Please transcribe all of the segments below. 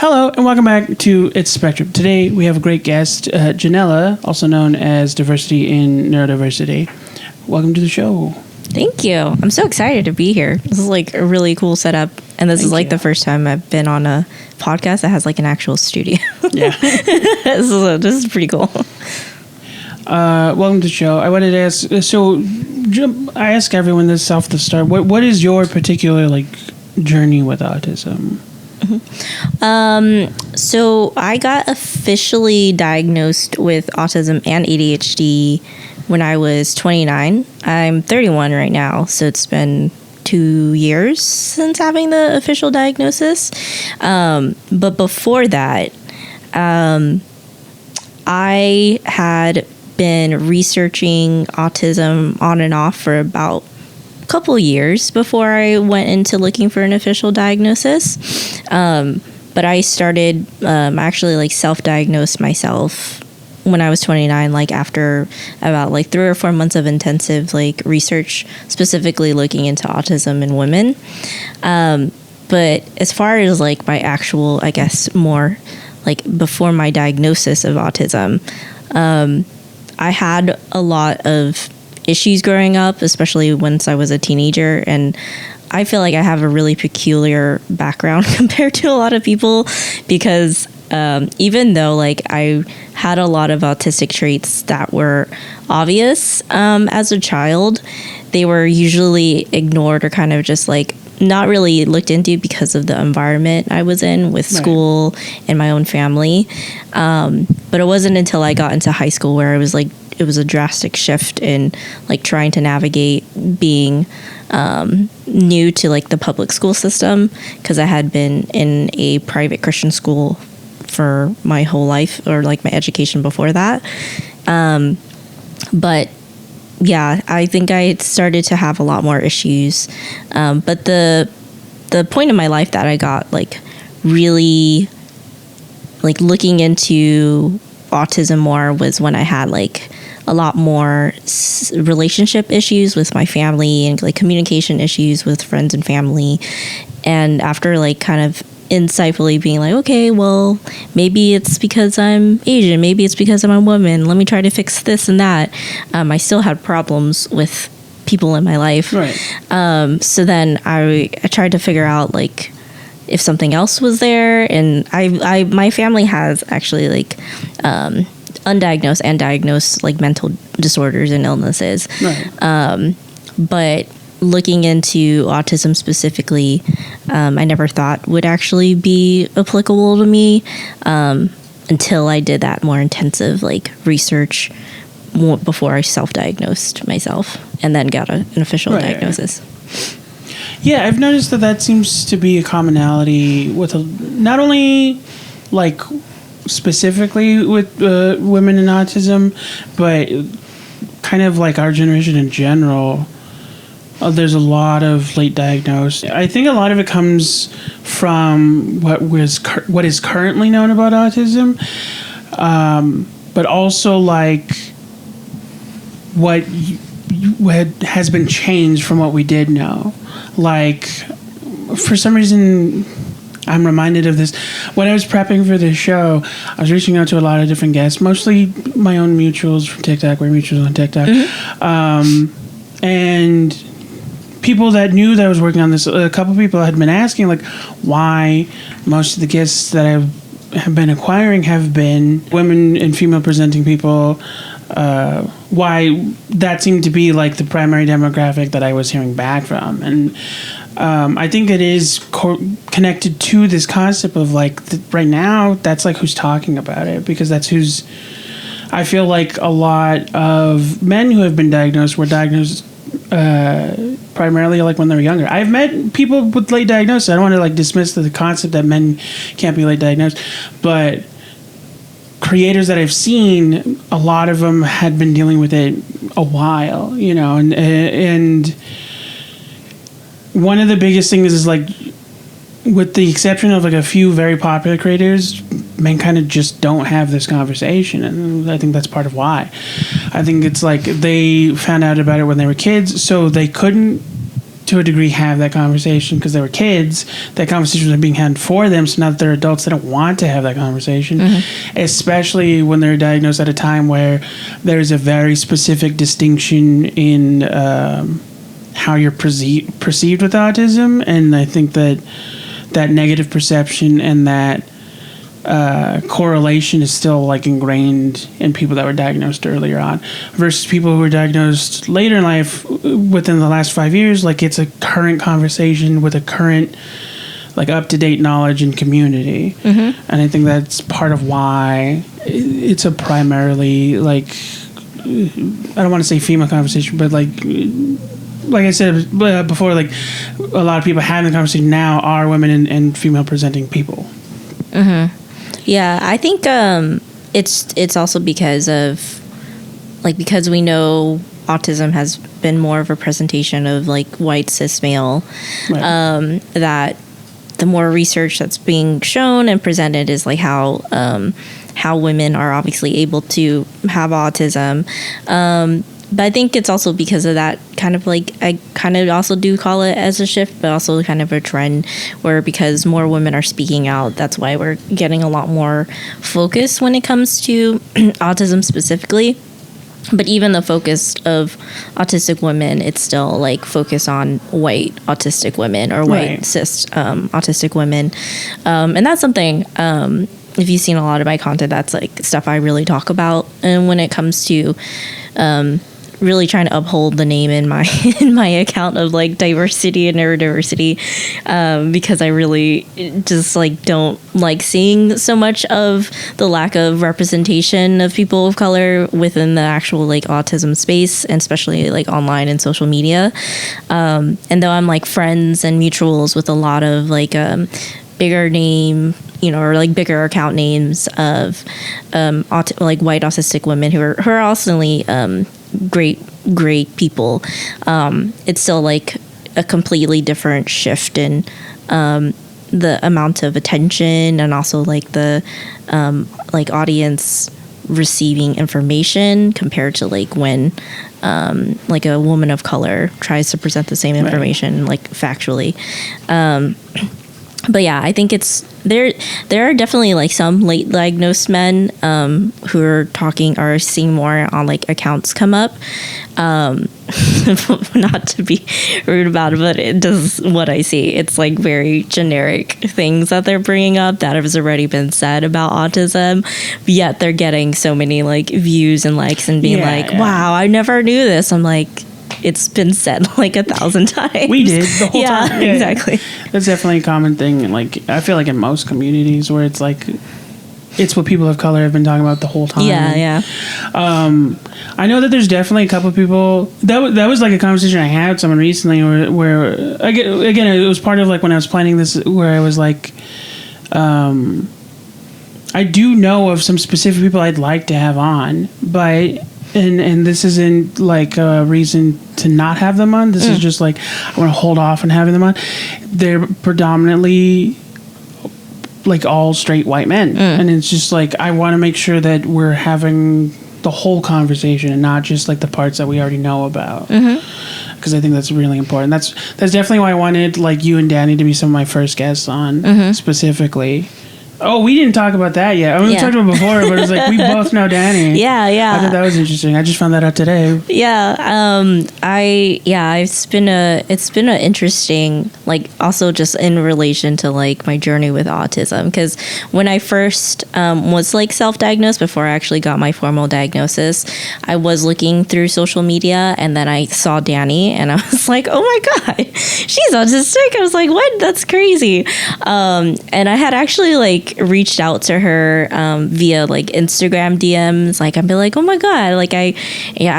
Hello and welcome back to It's Spectrum. Today we have a great guest, Janella, also known as Diversity in Neurodiversity. Welcome to the show. Thank you. I'm so excited to be here. This is like a really cool setup. And this is like the first time I've been on a podcast that has like an actual studio. Yeah. This is pretty cool. Welcome to the show. I wanted to ask, so I ask everyone this off the start. What is your particular like journey with autism? So I got officially diagnosed with autism and ADHD when I was 29. I'm 31 right now, so it's been 2 years since having the official diagnosis. But before that, I had been researching autism on and off for about couple years before I went into looking for an official diagnosis. But I started actually like self-diagnosed myself when I was 29, like after about like 3 or 4 months of intensive like research, specifically looking into autism in women. But as far as like my actual, I guess more like before my diagnosis of autism, I had a lot of issues growing up, especially once I was a teenager, and I feel like I have a really peculiar background compared to a lot of people because even though like I had a lot of autistic traits that were obvious as a child, they were usually ignored or kind of just like not really looked into because of the environment I was in with school and my own family. But it wasn't until I got into high school where I was like, it was a drastic shift in like trying to navigate being new to like the public school system, because I had been in a private Christian school for my whole life, or like my education before that. But yeah, I think I started to have a lot more issues. But the point in my life that I got like really like looking into autism more was when I had like a lot more relationship issues with my family and like communication issues with friends and family. And after like kind of insightfully being like, okay, well, maybe it's because I'm Asian, maybe it's because I'm a woman, let me try to fix this and that. I still had problems with people in my life. Right. So then I tried to figure out like if something else was there. And I my family has actually like undiagnosed and diagnosed like mental disorders and illnesses. Right. But looking into autism specifically, I never thought would actually be applicable to me until I did that more intensive like research before I self-diagnosed myself and then got an official diagnosis. Yeah, I've noticed that seems to be a commonality with not only like specifically with women in autism, but kind of like our generation in general. There's a lot of late diagnosed. I think a lot of it comes from what is currently known about autism, but also like what has been changed from what we did know. Like, for some reason, I'm reminded of this. When I was prepping for this show, I was reaching out to a lot of different guests, mostly my own mutuals from TikTok. We're mutuals on TikTok. Mm-hmm. And people that knew that I was working on this, a couple people had been asking, like, why most of the guests that I have been acquiring have been women and female presenting people. Why that seemed to be like the primary demographic that I was hearing back from. And I think it is connected to this concept of like right now that's like who's talking about it, because that's who's, I feel like a lot of men who have been diagnosed were diagnosed primarily like when they were younger. I've met people with late diagnosis. I don't want to like dismiss the concept that men can't be late diagnosed, but creators that I've seen, a lot of them had been dealing with it a while, you know, and one of the biggest things is like, with the exception of like a few very popular creators, men kind of just don't have this conversation, and I think that's part of why. I think it's like they found out about it when they were kids, so they couldn't to a degree have that conversation because they were kids. That conversation was being had for them. So now that they're adults, they don't want to have that conversation, especially when they're diagnosed at a time where there's a very specific distinction in how you're perceived with autism. And I think that negative perception and that correlation is still like ingrained in people that were diagnosed earlier on versus people who were diagnosed later in life within the last 5 years. Like, it's a current conversation with a current, like, up-to-date knowledge and community. And I think that's part of why it's a primarily, like, I don't want to say female conversation, but like I said before, like, a lot of people having the conversation now are women and female presenting people. Yeah, I think it's also because we know autism has been more of a presentation of like white cis male, that the more research that's being shown and presented is like how women are obviously able to have autism. But I think it's also because of that kind of like, I kind of also do call it as a shift, but also kind of a trend where because more women are speaking out, that's why we're getting a lot more focus when it comes to autism specifically. But even the focus of autistic women, it's still like focused on white autistic women or white cis autistic women. And that's something, if you've seen a lot of my content, that's like stuff I really talk about. And when it comes to really trying to uphold the name in my account of like diversity and neurodiversity, because I really just like don't like seeing so much of the lack of representation of people of color within the actual like autism space, and especially like online and social media. And though I'm like friends and mutuals with a lot of like bigger name, or like bigger account names of like white autistic women who are also great people, it's still like a completely different shift in the amount of attention and also like the like audience receiving information compared to like when like a woman of color tries to present the same information like factually. But yeah, I think it's there are definitely like some late diagnosed men who are seeing more on like accounts come up. Not to be rude about it, but it does what I see. It's like very generic things that they're bringing up that has already been said about autism, yet they're getting so many like views and likes and being wow, I never knew this. I'm like, it's been said like 1,000 times. We did the whole time. Yeah, exactly. That's definitely a common thing. Like, I feel like in most communities where it's like, it's what people of color have been talking about the whole time. Yeah. I know that there's definitely a couple of people that was like a conversation I had with someone recently where again, it was part of like when I was planning this, where I was like, I do know of some specific people I'd like to have on, but and this isn't like a reason to not have them on. This is just like, I want to hold off on having them on. They're predominantly like all straight white men. And it's just like, I want to make sure that we're having the whole conversation and not just like the parts that we already know about. Because I think that's really important. That's definitely why I wanted like you and Danny to be some of my first guests on specifically. Oh, we didn't talk about that yet. I mean, we talked about it before, but it's like we both know Danny. Yeah. I thought that was interesting. I just found that out today. Yeah. It's been an interesting, like, also just in relation to like my journey with autism, because when I first was like self-diagnosed before I actually got my formal diagnosis, I was looking through social media and then I saw Danny and I was like, oh my god, she's autistic. I was like, what? That's crazy. And I had actually like reached out to her via like Instagram DMs. Like, I'd be like, oh my god, like I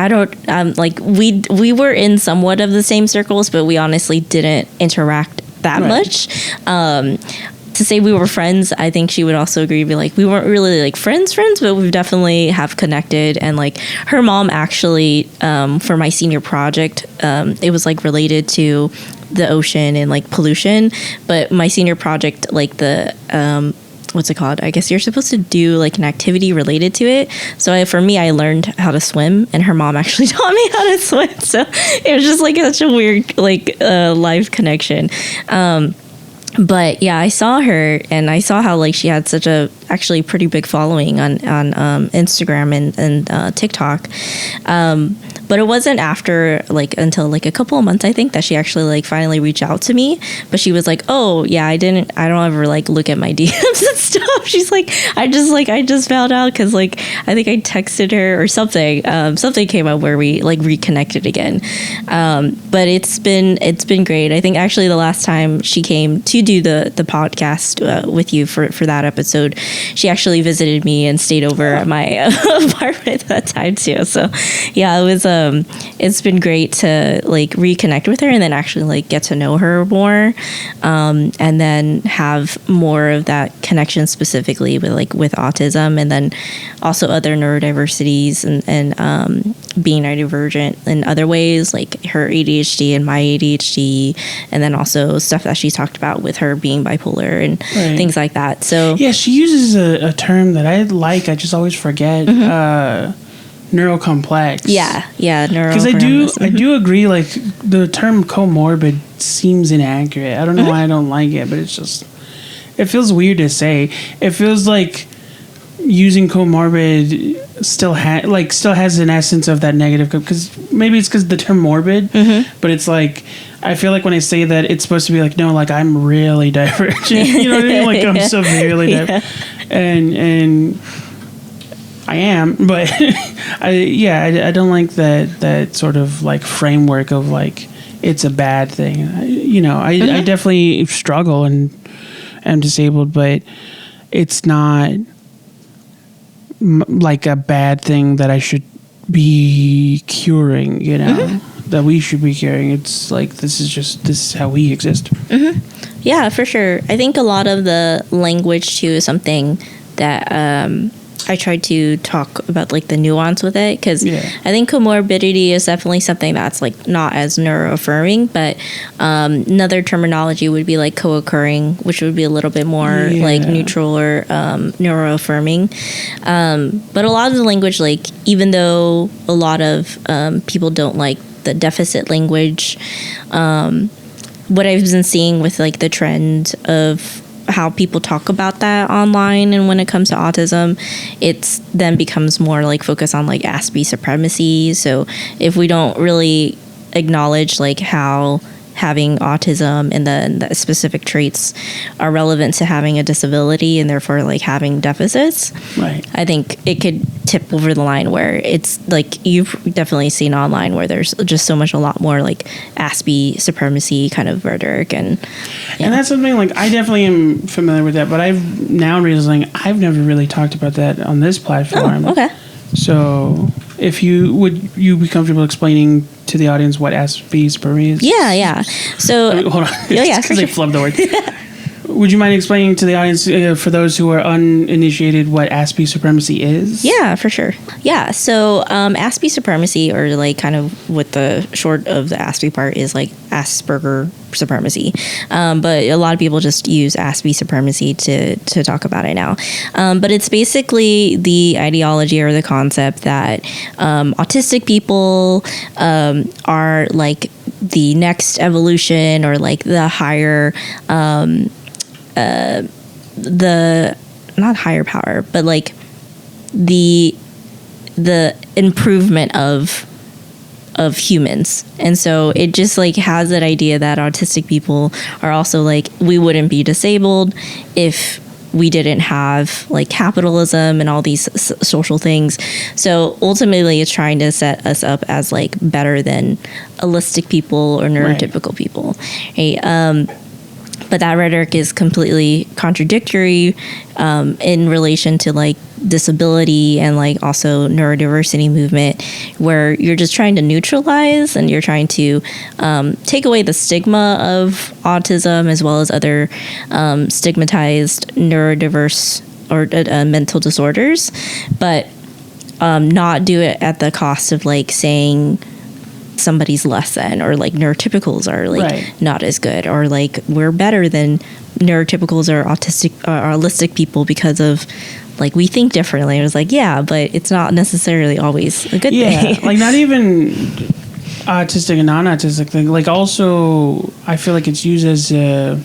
don't like we were in somewhat of the same circles, but we honestly didn't interact that much. To say we were friends, I think she would also agree, be like, we weren't really like friends, but we definitely have connected. And like her mom actually, for my senior project, it was like related to the ocean and like pollution, but my senior project, like the what's it called? I guess you're supposed to do like an activity related to it. So for me, I learned how to swim, and her mom actually taught me how to swim. So it was just like such a weird like life connection. But yeah, I saw her, and I saw how like she had such a actually pretty big following on Instagram and TikTok. But it wasn't after like until like a couple of months, I think, that she actually like finally reached out to me. But she was like, oh yeah, I don't ever like look at my DMs and stuff. She's like, I just found out because like I think I texted her or something. Something came up where we like reconnected again. But it's been great. I think actually the last time she came to do the podcast with you for that episode, she actually visited me and stayed over at my apartment at that time too. So yeah, it was it's been great to like reconnect with her and then actually like get to know her more, and then have more of that connection specifically with autism, and then also other neurodiversities and being neurodivergent in other ways, like her ADHD and my ADHD, and then also stuff that she talked about with her being bipolar and things like that. So yeah, she uses a term that I like. I just always forget. Neurocomplex. Yeah, neuro. Because I do agree. Like the term comorbid seems inaccurate. I don't know why I don't like it, but it's just it feels weird to say. It feels like using comorbid still has an essence of that negative, because maybe it's because the term morbid, but it's like I feel like when I say that, it's supposed to be like, no, like I'm really divergent. You know what I mean? Like I'm severely divergent, and I am, but I don't like that sort of like framework of like it's a bad thing. I definitely struggle and am disabled, but it's not like a bad thing that I should be curing, that we should be curing. It's like this is how we exist. Yeah, for sure. I think a lot of the language too is something that I tried to talk about like the nuance with it, because I think comorbidity is definitely something that's like not as neuroaffirming, but another terminology would be like co-occurring, which would be a little bit more like neutral or neuroaffirming. But a lot of the language, like even though a lot of people don't like the deficit language, what I've been seeing with like the trend of how people talk about that online, and when it comes to autism, it's then becomes more like focus on like Aspie supremacy. So if we don't really acknowledge like how having autism and the specific traits are relevant to having a disability and therefore like having deficits, I think it could tip over the line where it's like you've definitely seen online where there's just a lot more like Aspie supremacy kind of rhetoric, and that's something like I definitely am familiar with that, but I've now realizing I've never really talked about that on this platform. Okay. So if would you be comfortable explaining to the audience what Aspie supremacy is? Yeah. So hold on. Because I flubbed the word. Would you mind explaining to the audience, for those who are uninitiated, what Aspie supremacy is? Yeah, for sure. Yeah, so Aspie supremacy, or like kind of what the short of the Aspie part is, like Asperger supremacy. But a lot of people just use Aspie supremacy to talk about it now. But it's basically the ideology or the concept that autistic people are like the next evolution, or like the higher the not higher power, but like the improvement of humans. And so it just like has that idea that autistic people are also like, we wouldn't be disabled if we didn't have like capitalism and all these social things. So ultimately it's trying to set us up as like better than allistic people or neurotypical people. But that rhetoric is completely contradictory in relation to like disability and like also neurodiversity movement, where you're just trying to neutralize and you're trying to take away the stigma of autism as well as other stigmatized neurodiverse or mental disorders, but not do it at the cost of like saying somebody's less than, or like neurotypicals are like not as good, or like we're better than neurotypicals are autistic or holistic people because of like we think differently. It was like, yeah, but it's not necessarily always a good thing. Like not even autistic and non-autistic thing. Like also, I feel like it's used as a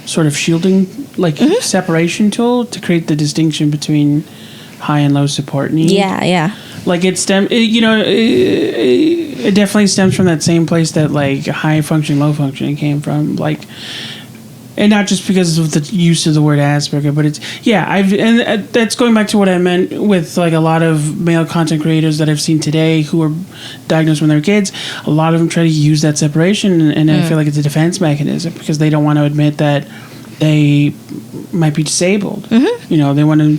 sort of shielding, like separation tool to create the distinction between high and low support need. Yeah. Like it definitely stems from that same place that like high functioning, low functioning came from. Like, and not just because of the use of the word Asperger, but it's and that's going back to what I meant with like a lot of male content creators that I've seen today who were diagnosed when they were kids. A lot of them try to use that separation, and I feel like it's a defense mechanism because they don't want to admit that they might be disabled. You know, they want to.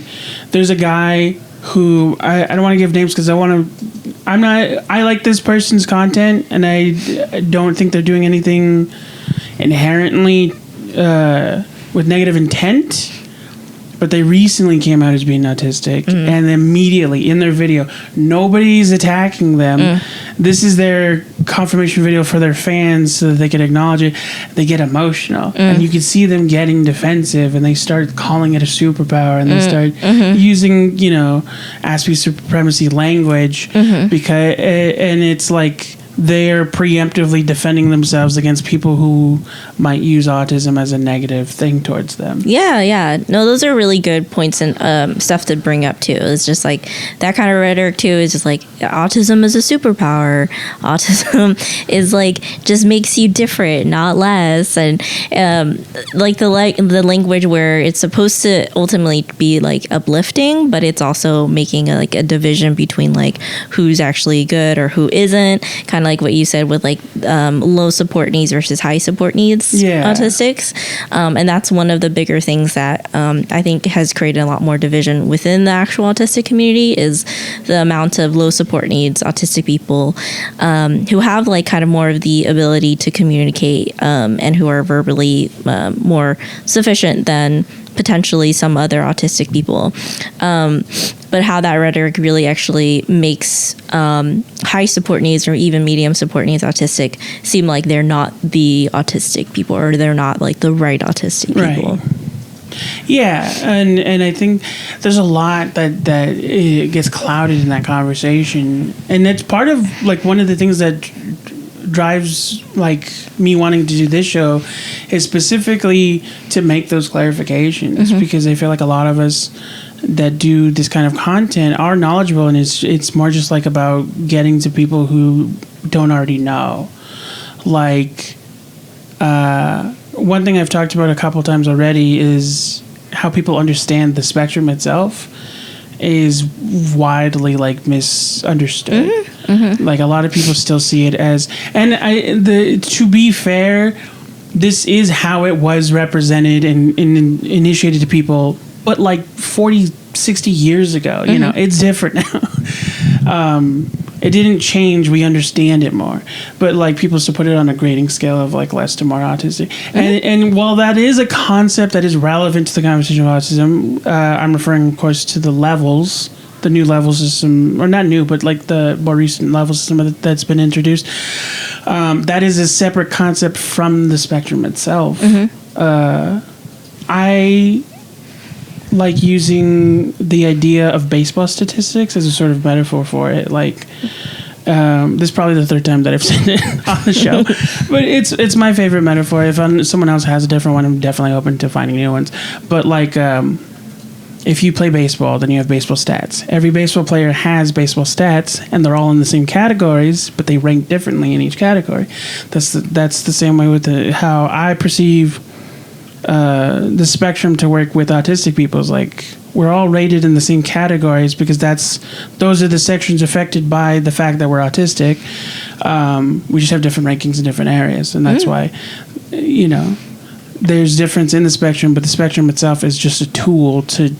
There's a guy who I don't want to give names because I like this person's content, and I don't think they're doing anything inherently with negative intent, but they recently came out as being autistic, and immediately in their video, nobody's attacking them. This is their confirmation video for their fans so that they can acknowledge it. They get emotional, and you can see them getting defensive, and they start calling it a superpower, and they start using, you know, Aspie supremacy language because, and it's like they're preemptively defending themselves against people who might use autism as a negative thing towards them. Yeah. No, those are really good points and stuff to bring up too. It's just like that kind of rhetoric too is just like autism is a superpower. Autism is like just makes you different, not less. And like the language where it's supposed to ultimately be like uplifting, but it's also making a division between like who's actually good or who isn't. Kind of like what you said with like low support needs versus high support needs autistics, and that's one of the bigger things that I think has created a lot more division within the actual autistic community is the amount of low support needs autistic people who have like kind of more of the ability to communicate and who are verbally more sufficient than potentially some other autistic people, but how that rhetoric really actually makes high support needs or even medium support needs autistic seem like they're not the autistic people or they're not like the right autistic people. Right. Yeah, and I think there's a lot that it gets clouded in that conversation, and it's part of like one of the things that drives like me wanting to do this show is specifically to make those clarifications because I feel like a lot of us that do this kind of content are knowledgeable, and it's more just like about getting to people who don't already know. Like one thing I've talked about a couple times already is how people understand the spectrum itself is widely like misunderstood. Like a lot of people still see it as, and to be fair, this is how it was represented and initiated to people, but like 40, 60 years ago, you know, it's different now. It didn't change. We understand it more, but like people still put it on a grading scale of like less to more autistic. And while that is a concept that is relevant to the conversation of autism, I'm referring, of course, to the levels, the new level system, or not new, but like the more recent level system that's been introduced. That is a separate concept from the spectrum itself. I like using the idea of baseball statistics as a sort of metaphor for it. Like, this is probably the third time that I've said it on the show, but it's my favorite metaphor. If someone else has a different one, I'm definitely open to finding new ones. But like, if you play baseball, then you have baseball stats. Every baseball player has baseball stats, and they're all in the same categories, but they rank differently in each category. That's the same way with how I perceive the spectrum to work with autistic people. Is like we're all rated in the same categories because those are the sections affected by the fact that we're autistic. We just have different rankings in different areas, and that's why, you know, there's difference in the spectrum, but the spectrum itself is just a tool to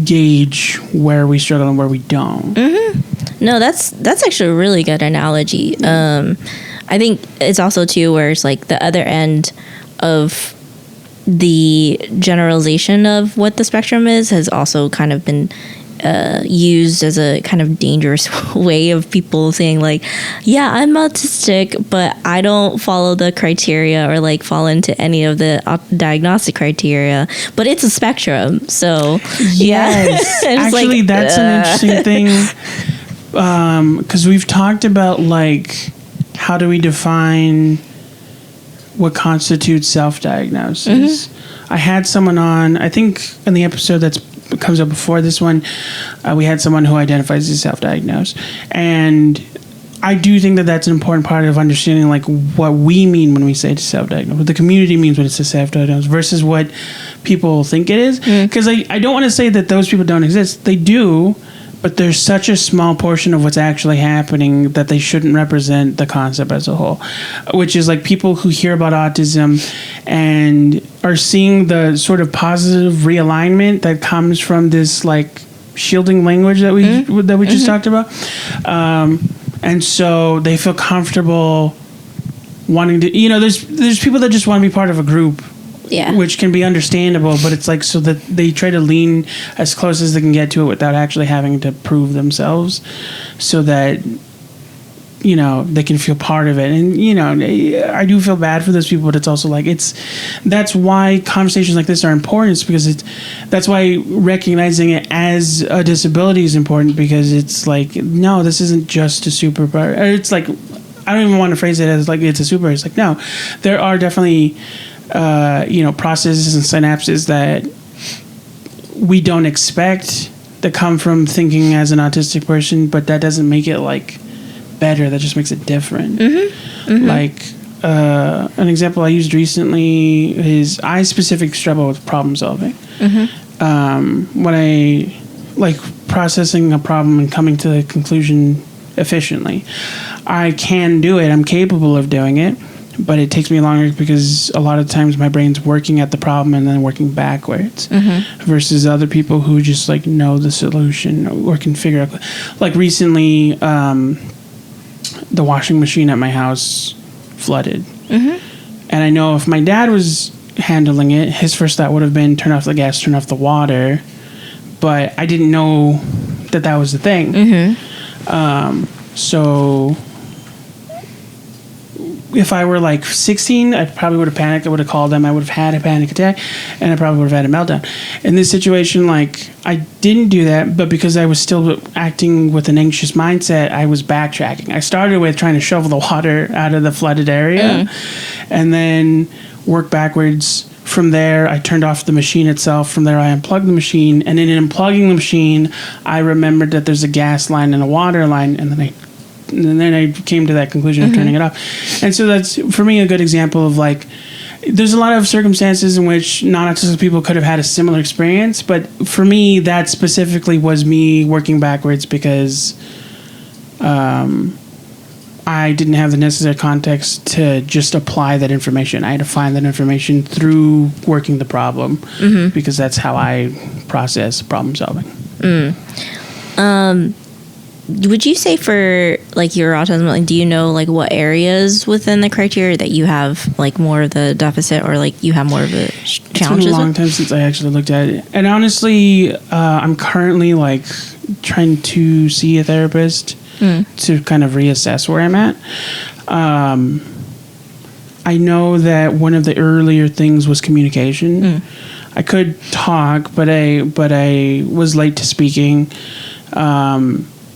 gauge where we struggle and where we don't. No, that's actually a really good analogy. I think it's also too where it's like the other end of the generalization of what the spectrum is has also kind of been used as a kind of dangerous way of people saying like, yeah, I'm autistic, but I don't follow the criteria or like fall into any of the diagnostic criteria, but it's a spectrum. So yes, actually like, that's an interesting thing. Because we've talked about like, how do we define what constitutes self-diagnosis? I had someone on, I think in the episode that comes up before this one, we had someone who identifies as self-diagnosed. And I do think that that's an important part of understanding like what we mean when we say self-diagnosed, what the community means when it's a self-diagnosed versus what people think it is. Because I don't want to say that those people don't exist. They do, but there's such a small portion of what's actually happening that they shouldn't represent the concept as a whole, which is like people who hear about autism and are seeing the sort of positive realignment that comes from this like shielding language that we just talked about. And so they feel comfortable wanting to, you know, there's people that just want to be part of a group. Yeah. Which can be understandable, but it's like so that they try to lean as close as they can get to it without actually having to prove themselves so that, you know, they can feel part of it. And, you know, I do feel bad for those people, but it's also like that's why conversations like this are important. It's because that's why recognizing it as a disability is important, because it's like, no, this isn't just a superpower. It's like, I don't even want to phrase it as like it's a superpower. It's like, no, there are definitely processes and synapses that we don't expect that come from thinking as an autistic person, but that doesn't make it like better. That just makes it different. Like an example I used recently is I specifically struggle with problem solving. When I like processing a problem and coming to the conclusion efficiently, I can do it. I'm capable of doing it. But it takes me longer because a lot of times my brain's working at the problem and then working backwards versus other people who just like know the solution or can figure out. Like recently, the washing machine at my house flooded. And I know if my dad was handling it, his first thought would have been turn off the gas, turn off the water. But I didn't know that was the thing. So if I were like 16, I probably would have panicked. I would have called them. I would have had a panic attack, and I probably would have had a meltdown. In this situation, like I didn't do that, but because I was still acting with an anxious mindset, I was backtracking. I started with trying to shovel the water out of the flooded area, and then work backwards. From there, I turned off the machine itself. From there, I unplugged the machine, and in unplugging the machine, I remembered that there's a gas line and a water line, and then I came to that conclusion of turning it off. And so that's, for me, a good example of, like, there's a lot of circumstances in which non-autistic people could have had a similar experience, but for me, that specifically was me working backwards because I didn't have the necessary context to just apply that information. I had to find that information through working the problem because that's how I process problem solving. Would you say for like your autism, like, do you know like what areas within the criteria that you have like more of the deficit or like you have more of the challenges? It's been a long time since I actually looked at it, and honestly, I'm currently like trying to see a therapist to kind of reassess where I'm at. I know that one of the earlier things was communication. I could talk, but I was late to speaking.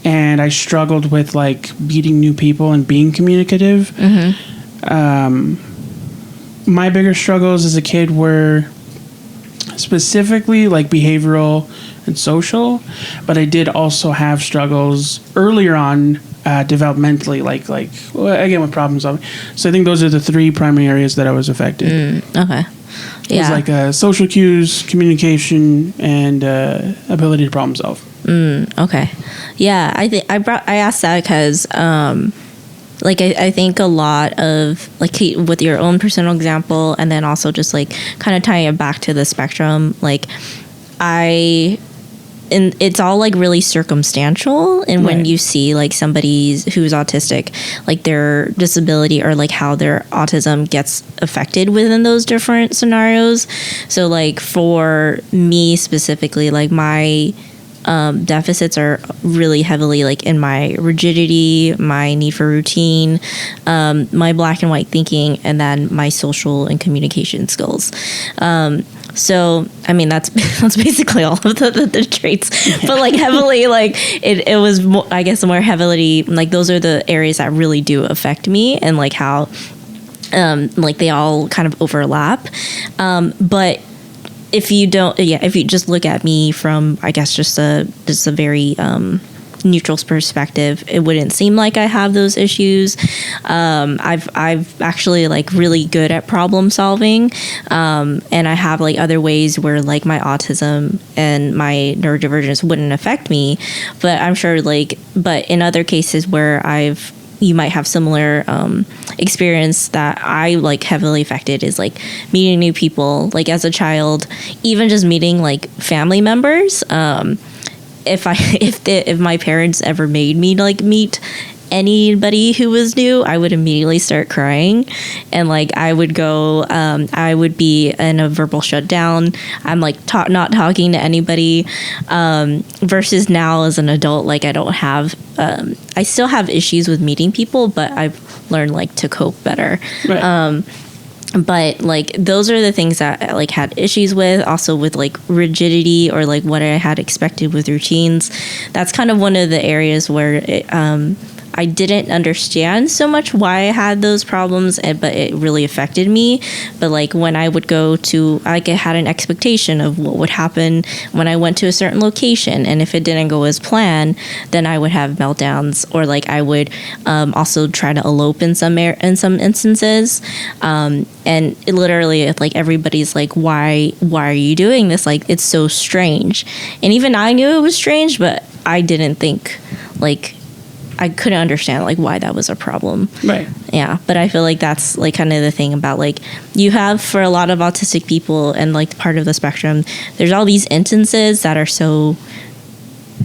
And I struggled with like meeting new people and being communicative. My bigger struggles as a kid were specifically like behavioral and social, but I did also have struggles earlier on developmentally, like again with problem solving. So I think those are the three primary areas that I was affected. Okay. It was like social cues, communication, and ability to problem solve. Okay. Yeah, I asked that because like I think a lot of like with your own personal example and then also just like kind of tying it back to the spectrum, like and it's all like really circumstantial, and when you see like somebody who's autistic, like their disability or like how their autism gets affected within those different scenarios. So like for me specifically, like my deficits are really heavily like in my rigidity, my need for routine, my black and white thinking, and then my social and communication skills. So, I mean, that's basically all of the traits, but like heavily, like it was, I guess, more heavily, like those are the areas that really do affect me, and like how, like they all kind of overlap. But if you just look at me from, I guess, just a very, neutral perspective, it wouldn't seem like I have those issues. I've actually like really good at problem solving, and I have like other ways where like my autism and my neurodivergence wouldn't affect me, but I'm sure but in other cases where you might have similar experience that I like heavily affected is like meeting new people, like as a child, even just meeting like family members. If my parents ever made me like meet anybody who was new, I would immediately start crying, and like I would be in a verbal shutdown. I'm like not talking to anybody, versus now as an adult, like I don't have I still have issues with meeting people, but I've learned like to cope better. Right. But like those are the things that I like had issues with, also with like rigidity or like what I had expected with routines. That's kind of one of the areas where I didn't understand so much why I had those problems, but it really affected me. But like when I would go to, I had an expectation of what would happen when I went to a certain location, and if it didn't go as planned, then I would have meltdowns, or like I would also try to elope in some instances. And it literally, like everybody's like, why are you doing this? Like it's so strange. And even I knew it was strange, but I didn't think like, I couldn't understand like why that was a problem. Right. Yeah. But I feel like that's like kind of the thing about like you have for a lot of autistic people and like part of the spectrum, there's all these instances that are so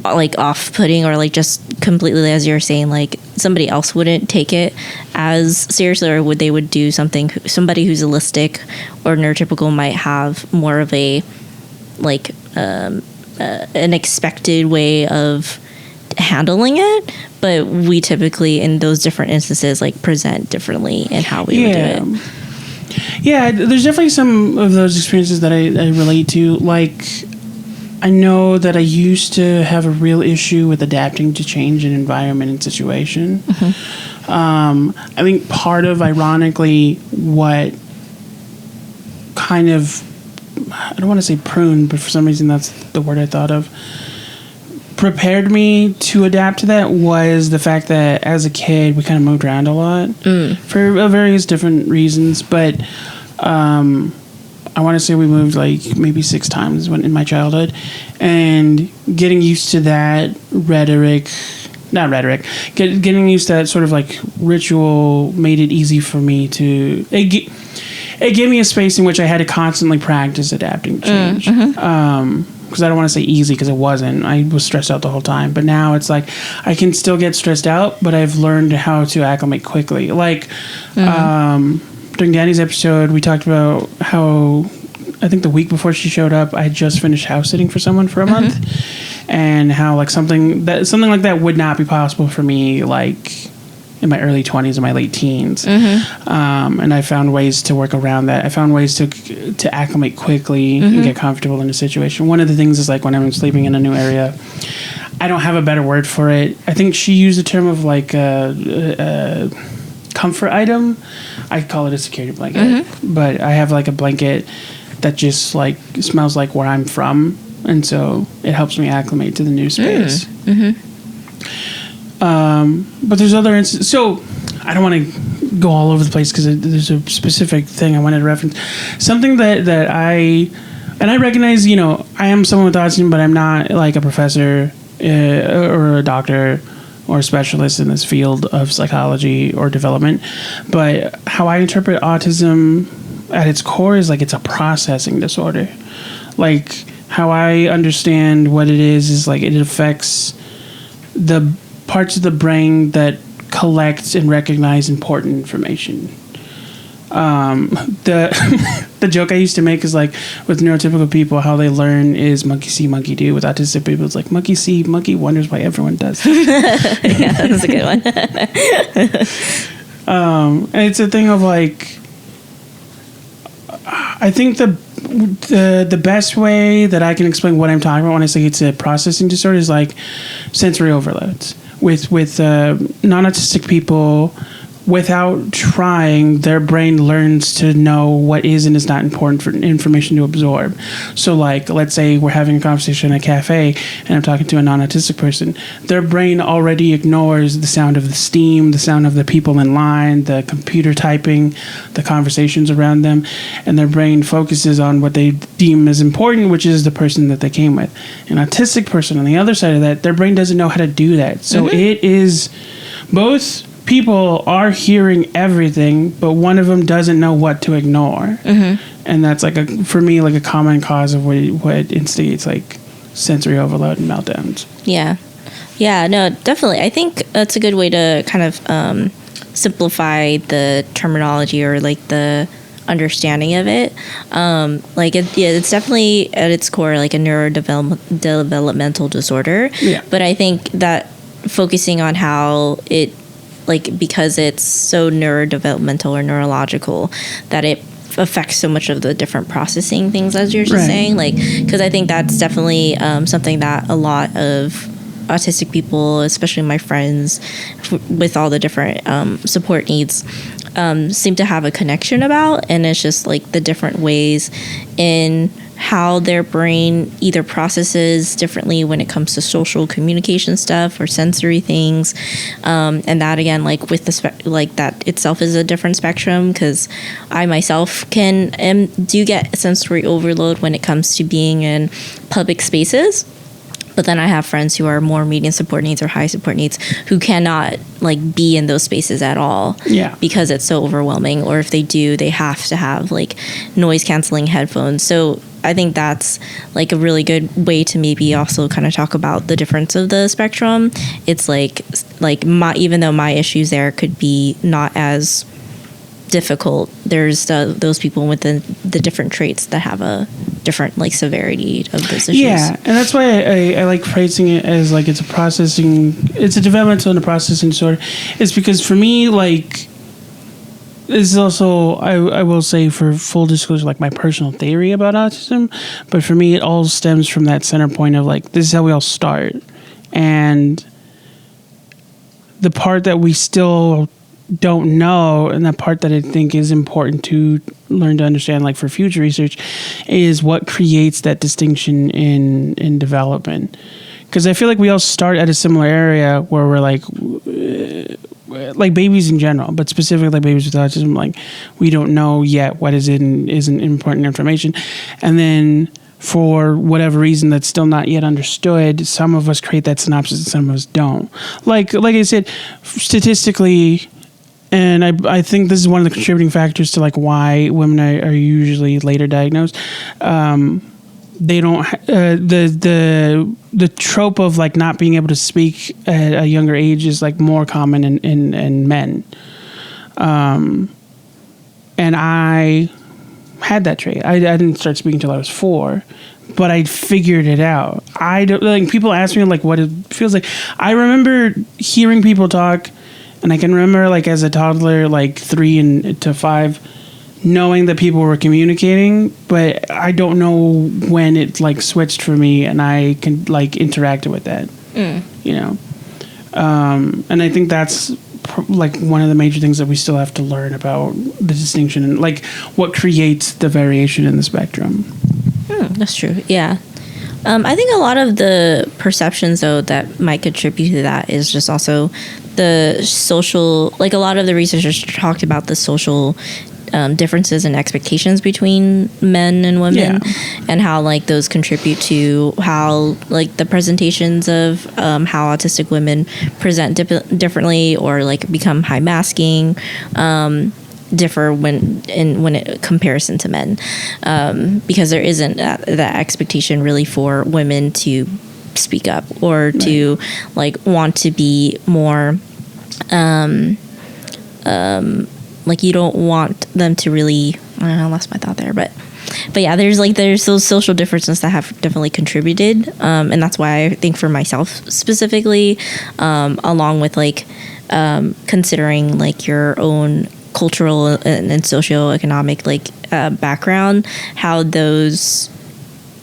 like off-putting, or like just completely, as you're saying, like somebody else wouldn't take it as seriously, or they would do somebody who's allistic or neurotypical might have more of a like an expected way of handling it, but we typically in those different instances like present differently in how we would do it. Yeah, there's definitely some of those experiences that I relate to. Like I know that I used to have a real issue with adapting to change in environment and situation. I think part of, ironically, what kind of, I don't want to say pruned, but for some reason that's the word I thought of, prepared me to adapt to that was the fact that as a kid we kind of moved around a lot for various different reasons, but I want to say we moved like maybe 6 times in my childhood, and getting used to that getting used to that sort of like ritual made it easy for me to, it gave me a space in which I had to constantly practice adapting to change. Because I don't want to say easy, because it wasn't. I was stressed out the whole time. But now it's like I can still get stressed out, but I've learned how to acclimate quickly. Like during Danny's episode, we talked about how I think the week before she showed up, I had just finished house sitting for someone for a month, and how like something like that would not be possible for me like in my early 20s and my late teens. And I found ways to work around that. I found ways to acclimate quickly and get comfortable in a situation. One of the things is like when I'm sleeping in a new area, I don't have a better word for it. I think she used the term of like a comfort item. I call it a security blanket. But I have like a blanket that just like smells like where I'm from. And so it helps me acclimate to the new space. But there's other instances. So I don't want to go all over the place because there's a specific thing I wanted to reference. Something that I recognize, you know, I am someone with autism, but I'm not like a professor or a doctor or a specialist in this field of psychology or development. But how I interpret autism at its core is like it's a processing disorder. Like how I understand what it is like it affects the parts of the brain that collect and recognize important information. The the joke I used to make is like with neurotypical people, how they learn is monkey see, monkey do. With autistic people, it's like monkey see, monkey wonders why everyone does. Yeah, that's a good one. And it's a thing of like, I think the best way that I can explain what I'm talking about when I say it's a processing disorder is like sensory overloads. With non-autistic people, without trying, their brain learns to know what is and is not important for information to absorb. So like, let's say we're having a conversation in a cafe and I'm talking to a non-autistic person. Their brain already ignores the sound of the steam, the sound of the people in line, the computer typing, the conversations around them, and their brain focuses on what they deem as important, which is the person that they came with. An autistic person, on the other side of that, their brain doesn't know how to do that. So it is both. People are hearing everything, but one of them doesn't know what to ignore, and that's like for me like a common cause of what instigates like sensory overload and meltdowns. Yeah, no, definitely. I think that's a good way to kind of simplify the terminology or like the understanding of it. It's definitely at its core like a neurodevelopmental disorder. Yeah. But I think that focusing on how it, like, because it's so neurodevelopmental or neurological, that it affects so much of the different processing things, as you're just saying. Like, because I think that's definitely something that a lot of autistic people, especially my friends with all the different support needs, seem to have a connection about. And it's just like the different ways in how their brain either processes differently when it comes to social communication stuff or sensory things, and that again, like with the that itself is a different spectrum, because I myself do get sensory overload when it comes to being in public spaces. But then I have friends who are more medium support needs or high support needs who cannot like be in those spaces at all. Yeah. Because it's so overwhelming. Or if they do, they have to have like noise canceling headphones. So I think that's like a really good way to maybe also kind of talk about the difference of the spectrum. It's even though my issues there could be not as difficult, there's those people with the different traits that have a different like severity of those issues. Yeah, and that's why I like phrasing it as like it's a developmental and a processing disorder. It's because for me, like, this is also, I will say, for full disclosure, like my personal theory about autism, but for me it all stems from that center point of like, this is how we all start, and the part that we still don't know, and that part that I think is important to learn to understand, like for future research, is what creates that distinction in development. Because I feel like we all start at a similar area where we're like babies in general, but specifically like babies with autism, like we don't know yet what isn't important information, and then for whatever reason that's still not yet understood, some of us create that synopsis and some of us don't. Like I said, statistically. And I think this is one of the contributing factors to like why women are usually later diagnosed. They don't the trope of like not being able to speak at a younger age is like more common in men. And I had that trait. I didn't start speaking until I was 4, but I figured it out. I don't, like, people ask me like what it feels like. I remember hearing people talk. And I can remember, like, as a toddler, like 3 to 5, knowing that people were communicating, but I don't know when it, like, switched for me and I can, like, interacted with that, you know? And I think that's, like, one of the major things that we still have to learn about the distinction and, like, what creates the variation in the spectrum. That's true, yeah. I think a lot of the perceptions, though, that might contribute to that is just also the social, like a lot of the researchers talked about the social differences and expectations between men and women, and how like those contribute to how like the presentations of how autistic women present differently or like become high masking. Differ when it comparison to men, because there isn't that expectation really for women to speak up or to like want to be more like you don't want them to really, I lost my thought there, but yeah, there's those social differences that have definitely contributed, and that's why I think for myself specifically, along with like considering like your own cultural and socioeconomic like background, how those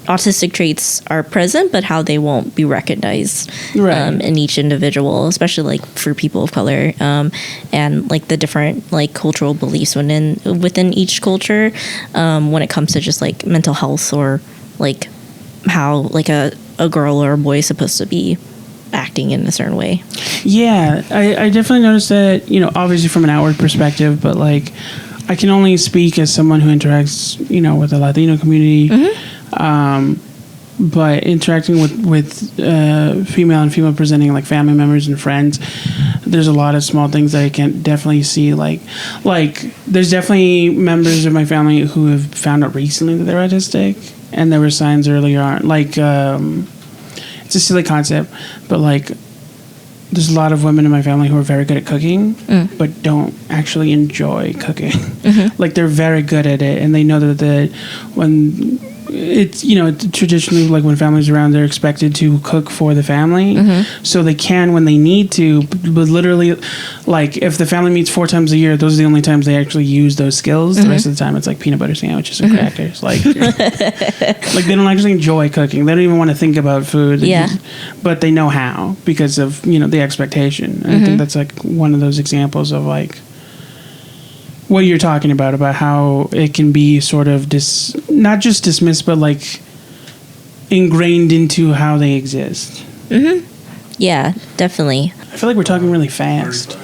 autistic traits are present, but how they won't be recognized in each individual, especially like for people of color, and like the different like cultural beliefs within each culture, when it comes to just like mental health, or like how like a girl or a boy is supposed to be acting in a certain way. Yeah, I definitely noticed that, you know, obviously from an outward perspective, but like I can only speak as someone who interacts, you know, with the Latino community. But interacting with female and female presenting like family members and friends, there's a lot of small things that I can definitely see. Like there's definitely members of my family who have found out recently that they're autistic, and there were signs earlier on. Like it's a silly concept, but like there's a lot of women in my family who are very good at cooking, but don't actually enjoy cooking. Like they're very good at it, and they know that when it's, you know, traditionally like when families are around, they're expected to cook for the family, so they can when they need to, but literally like if the family meets 4 times a year, those are the only times they actually use those skills. The rest of the time it's like peanut butter sandwiches and crackers. Like like they don't actually enjoy cooking, they don't even want to think about food, but they know how because of, you know, the expectation. And I think that's like one of those examples of like what you're talking about how it can be sort of not just dismissed, but like ingrained into how they exist. Yeah, definitely. I feel like we're talking really fast,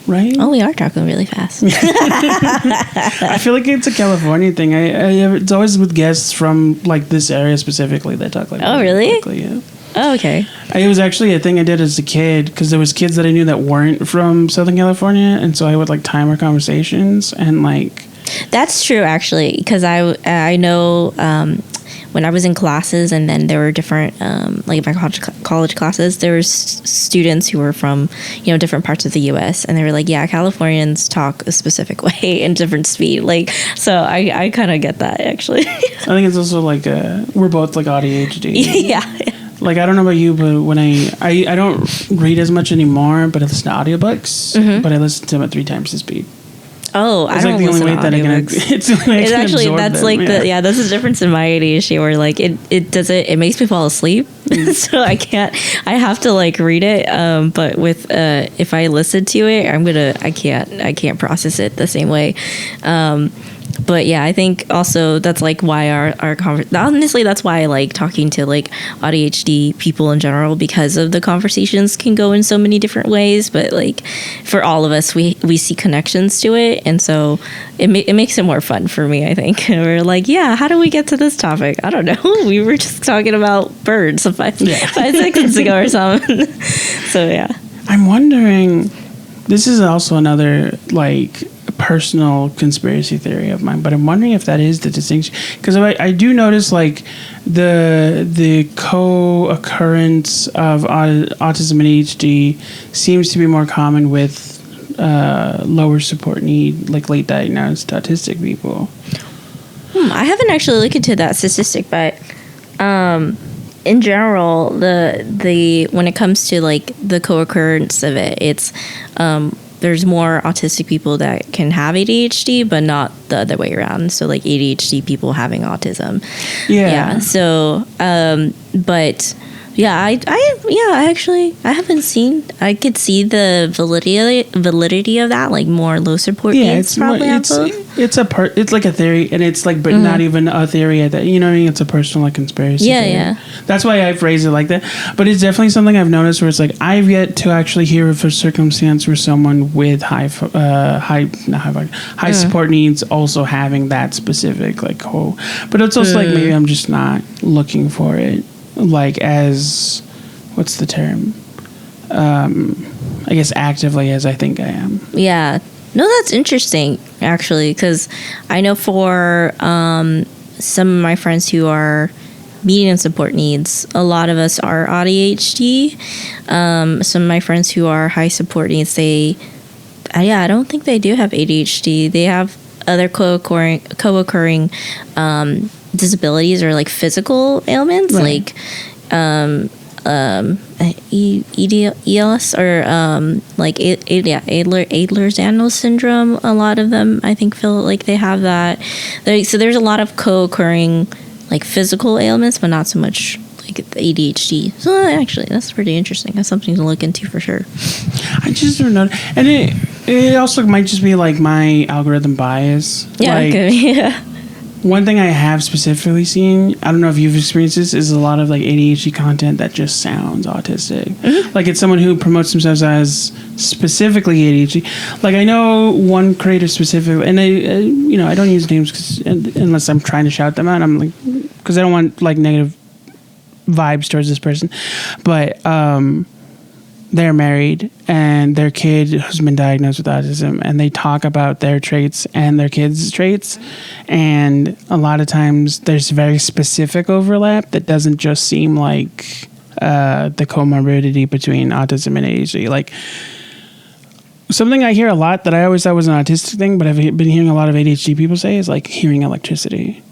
right? Oh, we are talking really fast. I feel like it's a California thing. It's always with guests from like this area specifically that talk like oh, really? Quickly, yeah. Oh, okay. It was actually a thing I did as a kid because there was kids that I knew that weren't from Southern California, and so I would like time our conversations and like. That's true, actually, because I know when I was in classes, and then there were different like my college classes, there was students who were from, you know, different parts of the U.S. and they were like, yeah, Californians talk a specific way and different speed, like, so I kind of get that actually. I think it's also like we're both like ADHD. Yeah. Like, I don't know about you, but when I don't read as much anymore, but I listen to audiobooks, but I listen to them at 3 times the speed. Oh, it's I don't listen to audiobooks. It's the only way I can actually, absorb that's them, like that's the difference in my ADHD, where like it makes me fall asleep. So I have to like read it. But with if I listen to it, I can't process it the same way. But yeah, I think also that's like why our honestly, that's why I like talking to like ADHD people in general, because of the conversations can go in so many different ways. But like for all of us, we see connections to it, and so it makes it more fun for me, I think. We're like, yeah, how do we get to this topic? I don't know. We were just talking about birds 5 seconds ago or something. So yeah, I'm wondering. This is also another like personal conspiracy theory of mine, but I'm wondering if that is the distinction, because I do notice like the co-occurrence of autism and ADHD seems to be more common with lower support need, like late diagnosed autistic people. I haven't actually looked into that statistic, but in general, the when it comes to like the co-occurrence of it, it's there's more autistic people that can have ADHD, but not the other way around. So like ADHD people having autism. Yeah. So, but yeah, I actually haven't seen. I could see the validity of that, like more low support needs probably. It's like a theory, and it's like, but not even a theory. That, you know what I mean? It's a personal like conspiracy. Yeah, theory. yeah. That's why I phrase it like that. But it's definitely something I've noticed where it's like I've yet to actually hear of a circumstance where someone with high support needs also having that specific like But it's also like maybe I'm just not looking for it. Like as, what's the term? I guess actively as I think I am. Yeah. No, that's interesting, actually, because I know for some of my friends who are medium support needs, a lot of us are ADHD. Some of my friends who are high support needs, Yeah, I don't think they do have ADHD. They have other co-occurring disabilities or like physical ailments, Right. like EDS or like Ehlers-Danlos syndrome. A lot of them, I think, feel like they have that. So there's a lot of co-occurring like physical ailments, but not so much like ADHD. So actually, that's pretty interesting. That's something to look into for sure. I just don't know, and it also might just be like my algorithm bias. Yeah. Like, Okay. Yeah. one thing I have specifically seen, I don't know if you've experienced this, is a lot of like ADHD content that just sounds autistic. Mm-hmm. Like it's someone who promotes themselves as specifically ADHD. Like I know one creator specifically, and I don't use names unless I'm trying to shout them out. I'm like, because I don't want like negative vibes towards this person, but they're married and their kid has been diagnosed with autism, and they talk about their traits and their kids' traits, and a lot of times there's very specific overlap that doesn't just seem like the comorbidity between autism and ADHD. Like something I hear a lot that I always thought was an autistic thing, but I've been hearing a lot of ADHD people say is like hearing electricity.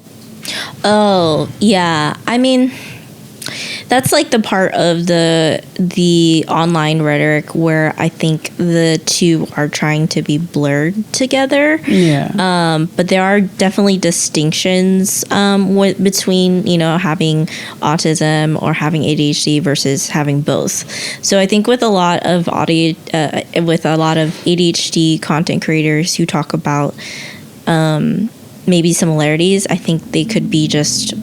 Oh, yeah. I mean, that's like the part of the online rhetoric where I think the two are trying to be blurred together. Yeah. But there are definitely distinctions between having autism or having ADHD versus having both. So I think with a lot of ADHD content creators who talk about maybe similarities, I think they could be just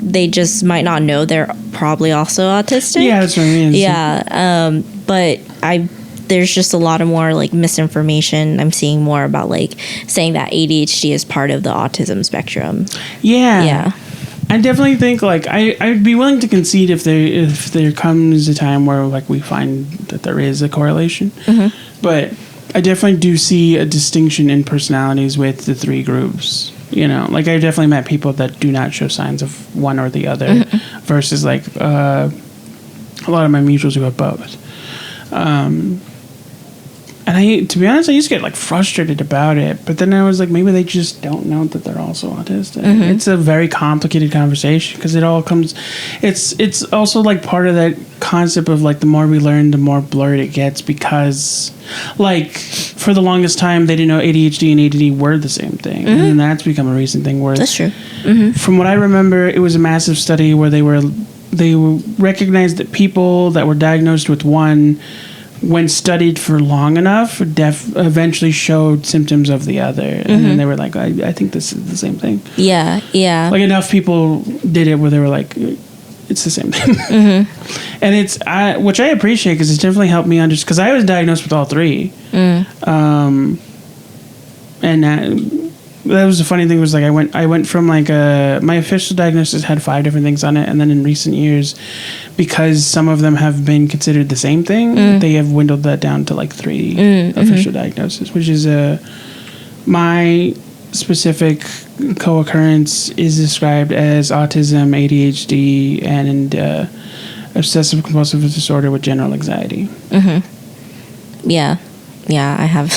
they just might not know they're probably also autistic. Yeah, that's what I mean. Yeah, but there's just a lot of more like misinformation I'm seeing more about like saying that ADHD is part of the autism spectrum. Yeah. I definitely think like I'd be willing to concede if there comes a time where like we find that there is a correlation. Mm-hmm. But I definitely do see a distinction in personalities with the three groups. Like I definitely met people that do not show signs of one or the other, Mm-hmm. versus like a lot of my mutuals who have both. And to be honest, I used to get like frustrated about it, but then I was like, maybe they just don't know that they're also autistic. Mm-hmm. It's a very complicated conversation because it all comes. It's also like part of that concept of like the more we learn, the more blurred it gets, because like for the longest time they didn't know ADHD and ADD were the same thing, Mm-hmm. and that's become a recent thing. Where That's true. Mm-hmm. From what I remember, it was a massive study where they recognized that people that were diagnosed with one, when studied for long enough, eventually showed symptoms of the other. And then they were like, I think this is the same thing. Yeah. Like enough people did it where they were like, it's the same thing. Mm-hmm. And it's, which I appreciate because it's definitely helped me understand, because I was diagnosed with all three. And that was the funny thing, was like I went from like my official diagnosis had 5 different things on it, and then in recent years, because some of them have been considered the same thing, they have dwindled that down to like 3 official diagnoses, which is my specific co-occurrence is described as autism, ADHD, and obsessive compulsive disorder with general anxiety. Yeah, I have.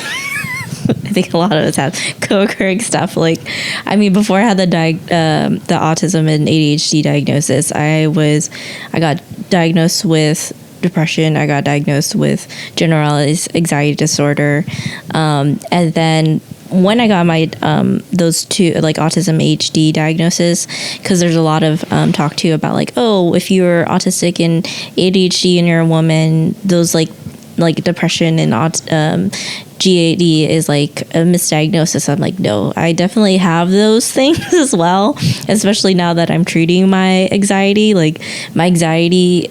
I think a lot of us have co-occurring stuff. Like, I mean, before I had the autism and ADHD diagnosis, I got diagnosed with depression. I got diagnosed with generalized anxiety disorder, and then when I got my those two, like autism ADHD diagnosis, because there's a lot of talk too about like, oh, if you're autistic and ADHD and you're a woman, those like depression and GAD is like a misdiagnosis. I'm like, no, I definitely have those things as well, especially now that I'm treating my anxiety. Like my anxiety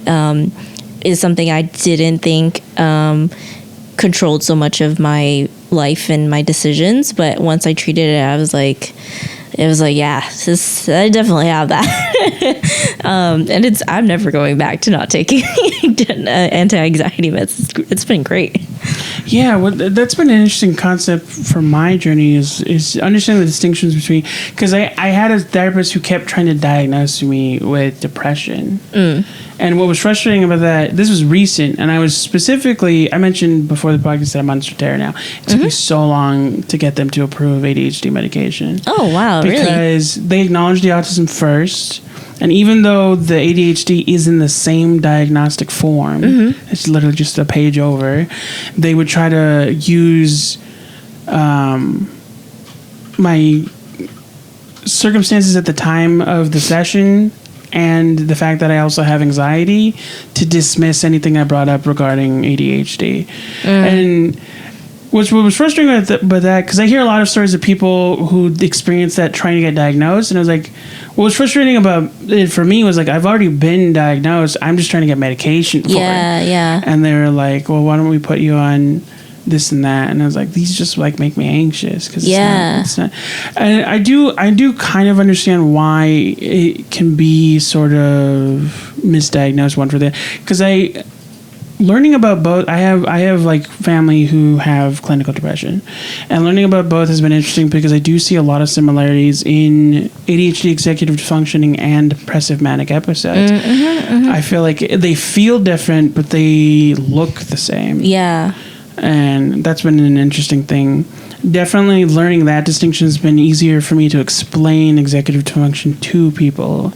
is something I didn't think controlled so much of my life and my decisions, but once I treated it, it was like, yeah, I definitely have that. And I'm never going back to not taking anti-anxiety meds. It's been great. Yeah, well, that's been an interesting concept for my journey is understanding the distinctions between, because I had a therapist who kept trying to diagnose me with depression. And what was frustrating about that, this was recent, and I mentioned before the podcast that I'm on Strattera now. It took me so long to get them to approve ADHD medication. Oh, wow, really? Because they acknowledged the autism first, and even though the ADHD is in the same diagnostic form, it's literally just a page over, they would try to use my circumstances at the time of the session and the fact that I also have anxiety to dismiss anything I brought up regarding ADHD. And what was frustrating about that, because I hear a lot of stories of people who experience that trying to get diagnosed, and I was like, what was frustrating about it for me was like, I've already been diagnosed, I'm just trying to get medication for it. Yeah. And they were like, well, why don't we put you on this and that? And I was like, these just like make me anxious, because it's not. And I do kind of understand why it can be sort of misdiagnosed one for that, because learning about both, I have like family who have clinical depression, and learning about both has been interesting because I do see a lot of similarities in ADHD executive functioning and depressive manic episodes. I feel like they feel different, but they look the same. Yeah. And that's been an interesting thing. Definitely learning that distinction has been easier for me to explain executive function to people.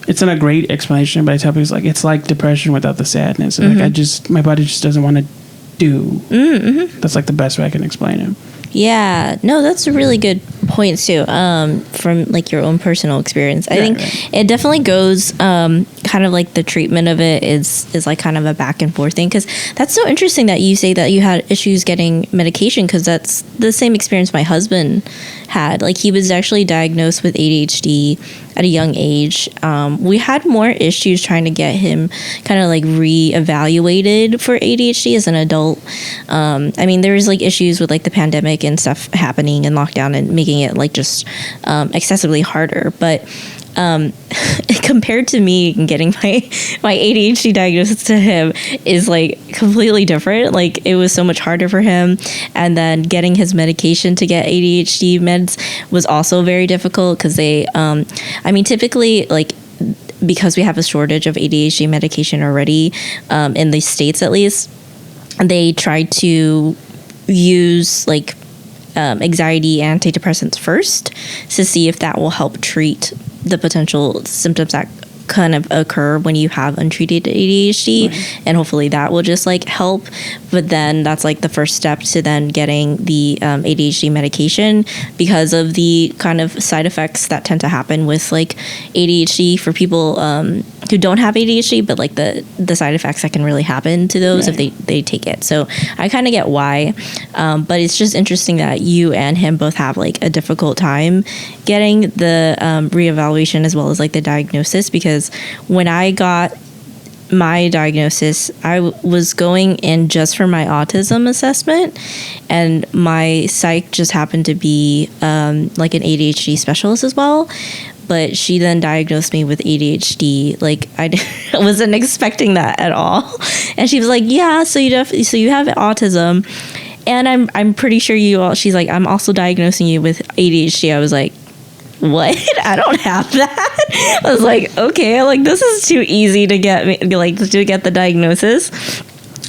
It's not a great explanation, but I tell people it's like depression without the sadness. Like my body just doesn't want to do. That's like the best way I can explain it. Yeah, no, that's a really good point too. From like your own personal experience, I think it definitely goes kind of like the treatment of it is like kind of a back and forth thing, because that's so interesting that you say that you had issues getting medication, because that's the same experience my husband had. Like, he was actually diagnosed with ADHD at a young age. We had more issues trying to get him kind of like reevaluated for ADHD as an adult. I mean, there was like issues with like the pandemic and stuff happening and lockdown and making it like just excessively harder. But compared to me getting my ADHD diagnosis to him is like completely different. Like, it was so much harder for him, and then getting his medication to get ADHD meds was also very difficult, because they I mean, typically, like, because we have a shortage of ADHD medication already in the States at least, they try to use like anxiety antidepressants first to see if that will help treat the potential symptoms that kind of occur when you have untreated ADHD, and hopefully that will just like help. But then that's like the first step to then getting the ADHD medication, because of the kind of side effects that tend to happen with like ADHD for people who don't have ADHD, but like the side effects that can really happen to those if they take it. So I kind of get why, but it's just interesting that you and him both have like a difficult time getting the reevaluation as well as like the diagnosis, because when I got my diagnosis, I was going in just for my autism assessment, and my psych just happened to be like an ADHD specialist as well. But she then diagnosed me with ADHD. Like, I wasn't expecting that at all. And she was like, "Yeah, so you have autism, and I'm pretty sure she's like, "I'm also diagnosing you with ADHD." I was like, what? I don't have that. I was like, okay, like, this is too easy to get me, like, to get the diagnosis.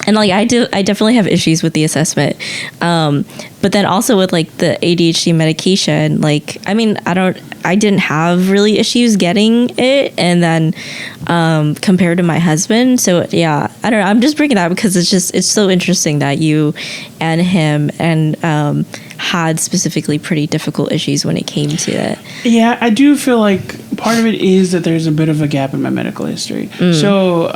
And like, I definitely have issues with the assessment. But then also with like the ADHD medication, like, I mean, I didn't have really issues getting it. And then compared to my husband. So yeah, I don't know. I'm just bringing that up because it's so interesting that you and him and had specifically pretty difficult issues when it came to it. Yeah, I do feel like part of it is that there's a bit of a gap in my medical history. So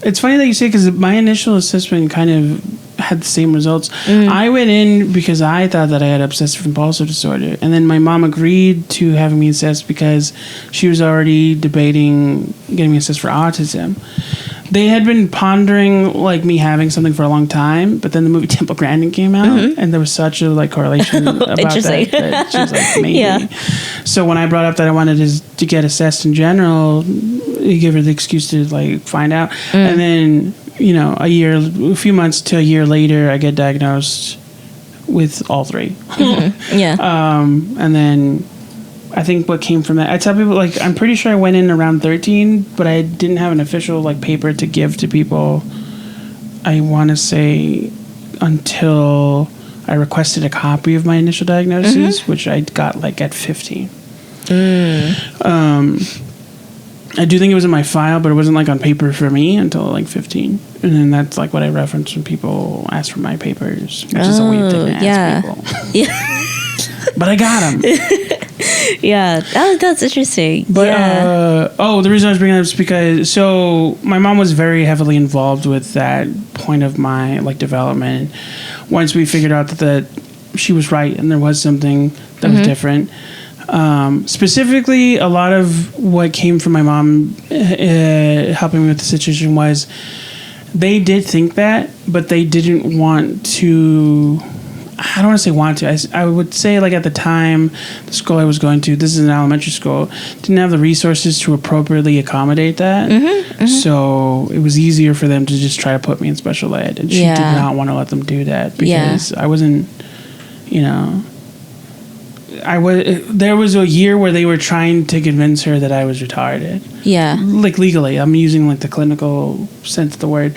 it's funny that you say, because my initial assessment kind of had the same results. I went in because I thought that I had obsessive compulsive disorder, and then my mom agreed to having me assessed because she was already debating getting me assessed for autism. They had been pondering like me having something for a long time, but then the movie Temple Grandin came out, and there was such a like correlation about that she was like, maybe. Yeah. So when I brought up that I wanted to get assessed in general, you give her the excuse to like find out, and then a few months to a year later, I get diagnosed with all three. Mm-hmm. Yeah. And then I think what came from that, I tell people, like, I'm pretty sure I went in around 13, but I didn't have an official, like, paper to give to people, I want to say, until I requested a copy of my initial diagnosis, which I got, like, at 15. I do think it was in my file, but it wasn't, like, on paper for me until, like, 15. And then that's, like, what I reference when people ask for my papers, which is a weird thing to ask people. Yeah. But I got them. Yeah. Oh, that's interesting. But, the reason I was bringing it up is because, so my mom was very heavily involved with that point of my, like, development. Once we figured out that she was right and there was something that was different. Specifically, a lot of what came from my mom helping me with the situation was they did think that, but they didn't want to. I don't want to say want to. I would say, like, at the time, the school I was going to, this is an elementary school, didn't have the resources to appropriately accommodate that. So it was easier for them to just try to put me in special ed. And she did not want to let them do that because I wasn't, there was a year where they were trying to convince her that I was retarded. Yeah. Like, legally. I'm using, like, the clinical sense of the word.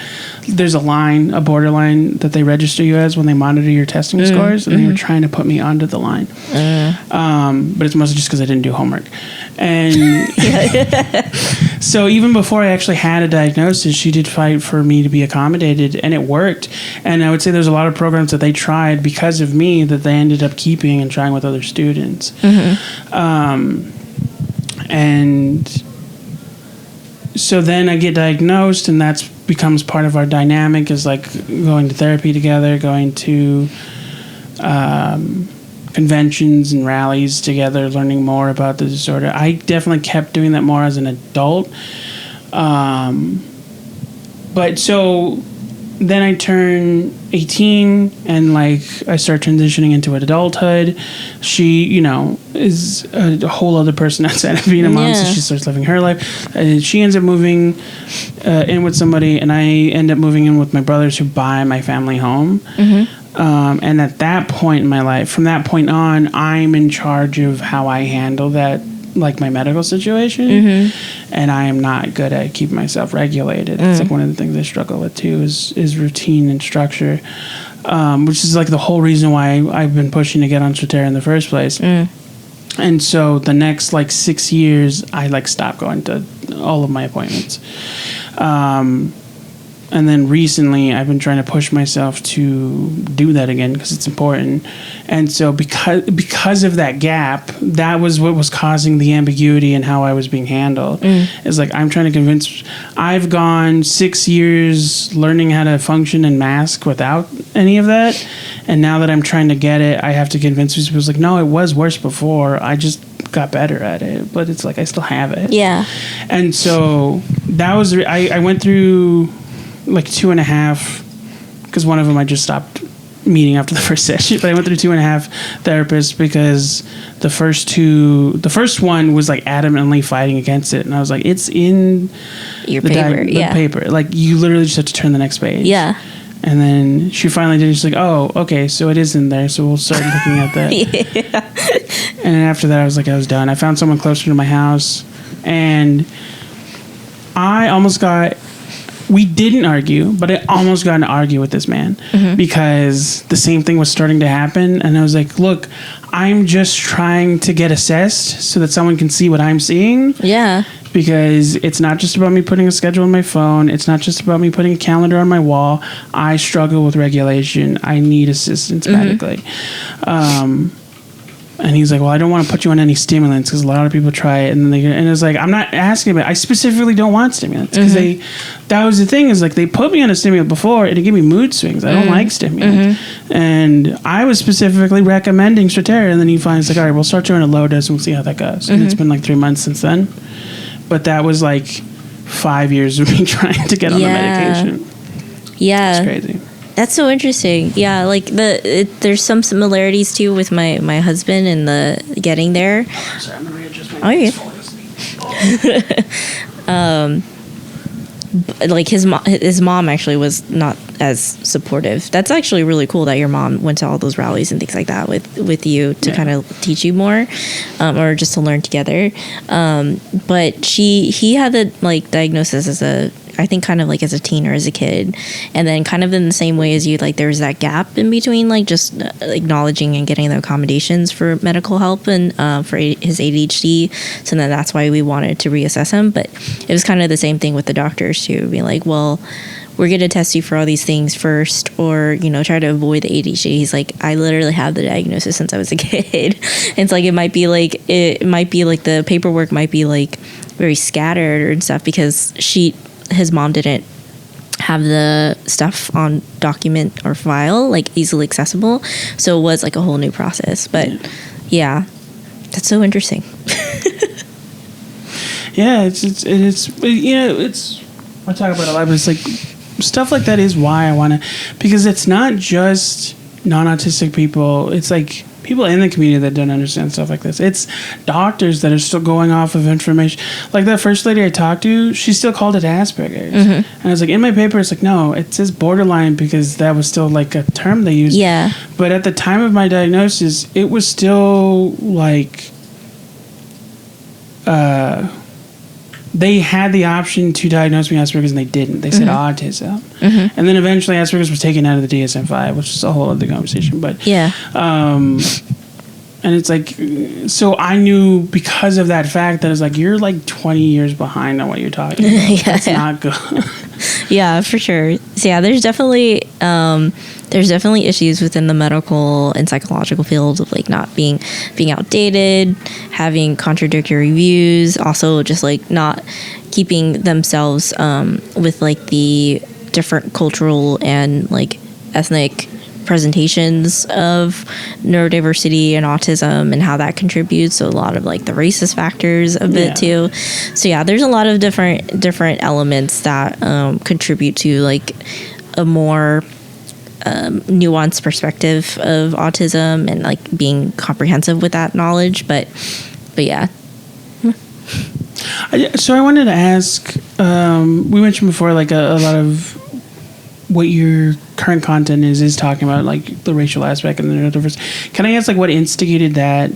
There's a borderline that they register you as when they monitor your testing scores, and they were trying to put me onto the line. But it's mostly just because I didn't do homework. And so even before I actually had a diagnosis, she did fight for me to be accommodated, and it worked. And I would say there's a lot of programs that they tried because of me that they ended up keeping and trying with other students. And so then I get diagnosed, and that becomes part of our dynamic, is like going to therapy together, going to conventions and rallies together, learning more about the disorder. I definitely kept doing that more as an adult. But so then I turn 18 and, like, I start transitioning into adulthood. She, is a whole other person outside of being a mom, so she starts living her life. She ends up moving in with somebody, and I end up moving in with my brothers who buy my family home. And at that point in my life, from that point on, I'm in charge of how I handle that, like, my medical situation. And I am not good at keeping myself regulated. It's like one of the things I struggle with too is routine and structure, which is, like, the whole reason why I've been pushing to get on Strattera in the first place. And so the next, like, 6 years, I, like, stopped going to all of my appointments. And then recently, I've been trying to push myself to do that again because it's important. And so because of that gap, that was what was causing the ambiguity in how I was being handled. It's like, I'm trying to convince. I've gone 6 years learning how to function and mask without any of that. And now that I'm trying to get it, I have to convince people, like, no, it was worse before. I just got better at it. But it's like, I still have it. Yeah. And so that was, I went through, like, 2.5, because one of them I just stopped meeting after the first session, but I went through 2.5 therapists because the first one was, like, adamantly fighting against it, and I was like, it's in your paper, the paper, like, you literally just have to turn the next page. And then she finally did it. She's like, oh, okay, so it is in there, so we'll start looking at that. And then after that, I was like, I was done. I found someone closer to my house, and I almost got. We didn't argue, but I almost got to argue with this man because the same thing was starting to happen. And I was like, look, I'm just trying to get assessed so that someone can see what I'm seeing. Yeah. Because it's not just about me putting a schedule on my phone. It's not just about me putting a calendar on my wall. I struggle with regulation. I need assistance medically. And he's like, well, I don't want to put you on any stimulants because a lot of people try it. And it's like, I'm not asking about it. I specifically don't want stimulants because that was the thing, is like, they put me on a stimulant before and it gave me mood swings. I don't like stimulants. And I was specifically recommending Strattera, and then he finally like, all right, we'll start you on a low dose and we'll see how that goes. And it's been like 3 months since then. But that was like 5 years of me trying to get on the medication. Yeah. It's crazy. That's so interesting. Yeah, like there's some similarities too with my husband and the getting there. Oh, sorry, I'm gonna readjust my like his mom actually was not as supportive. That's actually really cool that your mom went to all those rallies and things like that with you to kind of teach you more, or just to learn together. But he had the like diagnosis as I think kind of like as a teen or as a kid, and then kind of in the same way as you, like there was that gap in between like just acknowledging and getting the accommodations for medical help and for his ADHD. So then that's why we wanted to reassess him. But it was kind of the same thing with the doctors too, being like, well, we're going to test you for all these things first, or, try to avoid the ADHD. He's like, I literally have the diagnosis since I was a kid. It's like, it might be like the paperwork might be like very scattered and stuff because his mom didn't have the stuff on document or file like easily accessible, so it was like a whole new process. But yeah, that's so interesting. Yeah, it's I talk about it a lot, but it's like stuff like that is why I want to, because it's not just non-autistic people, it's like people in the community that don't understand stuff like this. It's doctors that are still going off of information. Like that first lady I talked to, she still called it Asperger's. And I was like, in my paper, it's like, no, it says borderline because that was still like a term they used. Yeah. But at the time of my diagnosis, it was still like, they had the option to diagnose me Asperger's and they didn't. They said autism. And then eventually Asperger's was taken out of the DSM-5, which is a whole other conversation. But yeah. And it's like, so I knew because of that fact that it's like, you're like 20 years behind on what you're talking about. That's not good. Yeah, for sure. So yeah, there's definitely issues within the medical and psychological fields of like not being outdated, having contradictory views, also just like not keeping themselves with like the different cultural and like ethnic presentations of neurodiversity and autism and how that contributes. So a lot of like the racist factors a bit too. So yeah, there's a lot of different elements that contribute to like a more nuanced perspective of autism and like being comprehensive with that knowledge. But yeah. So I wanted to ask, we mentioned before like a lot of what your current content is talking about, like the racial aspect and the neurodiversity. Can I ask like what instigated that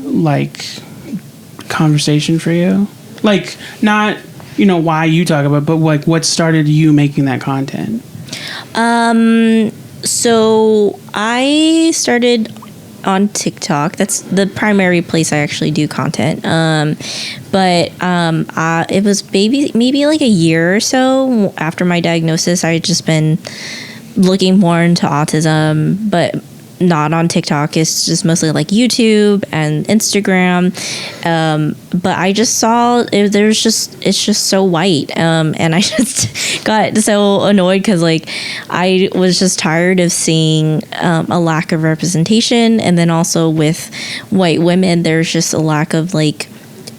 like conversation for you? Like not, why you talk about it, but like what started you making that content? So I started on TikTok. That's the primary place I actually do content. But it was maybe like a year or so after my diagnosis. I had just been looking more into autism, but not on TikTok. It's just mostly like YouTube and Instagram. But I just saw it's just so white. And I just got so annoyed because like I was just tired of seeing a lack of representation. And then also with white women, there's just a lack of like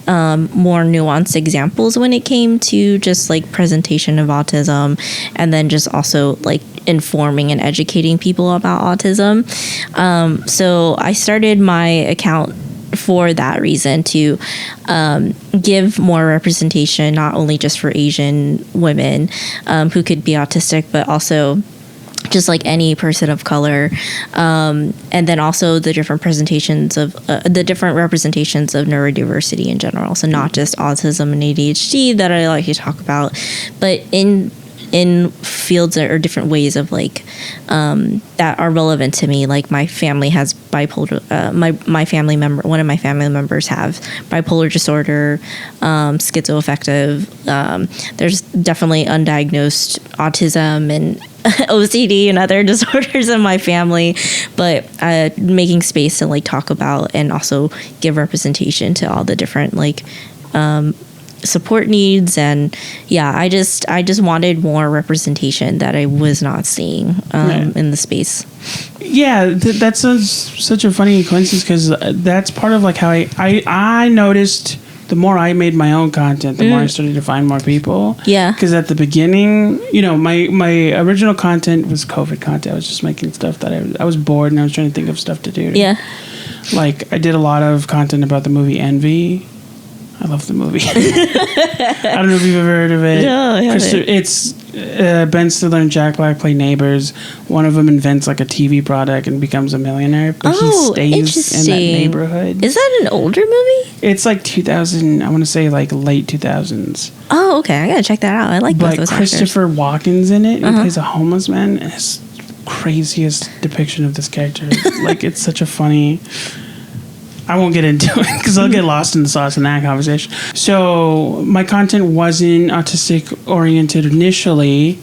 more nuanced examples when it came to just like presentation of autism, and then just also like informing and educating people about autism. So I started my account for that reason, to give more representation, not only just for Asian women who could be autistic, but also just like any person of color, and then also the different representations of neurodiversity in general. So not just autism and ADHD that I like to talk about, but in fields or different ways of like that are relevant to me. Like my family has bipolar. One of my family members have bipolar disorder, schizoaffective. There's definitely undiagnosed autism and OCD and other disorders in my family, but making space to like talk about and also give representation to all the different like support needs. And yeah, I just wanted more representation that I was not seeing in the space. Yeah, that's such a funny coincidence, because that's part of like how I noticed the more I made my own content, the more I started to find more people. Yeah. Because at the beginning, my original content was COVID content. I was just making stuff that I was bored and I was trying to think of stuff to do. Yeah. Like I did a lot of content about the movie Envy. I love the movie. I don't know if you've ever heard of it. No, I haven't. It's Ben Stiller and Jack Black play neighbors. One of them invents like a TV product and becomes a millionaire, but he stays in that neighborhood. Is that an older movie? It's like 2000. I want to say like late 2000s. Oh, okay. I gotta check that out. I like both those actors. Christopher Walken's in it. He plays a homeless man. And it's craziest depiction of this character. Like, it's such a funny. I won't get into it because I'll get lost in the sauce in that conversation. So my content wasn't autistic oriented initially,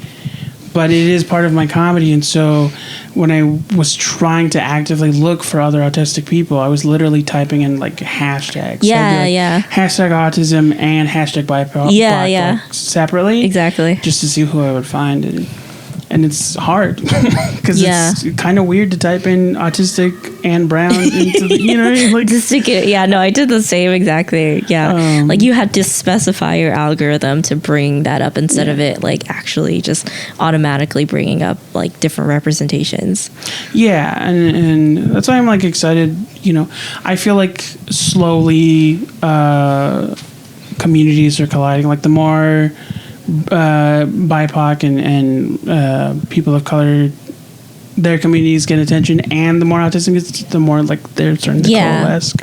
but it is part of my comedy. And so when I was trying to actively look for other autistic people, I was literally typing in like hashtags. Yeah. Hashtag autism and hashtag BIPOC separately. Exactly. Just to see who I would find. And it's hard because it's kind of weird to type in autistic and brown into the, you know, like I did the same exactly. Yeah. Like you had to specify your algorithm to bring that up instead of it like actually just automatically bringing up like different representations. Yeah. And that's why I'm like excited. You know, I feel like slowly communities are colliding. Like the more BIPOC and people of color, their communities get attention, and the more autism gets, the more like they're starting to coalesce.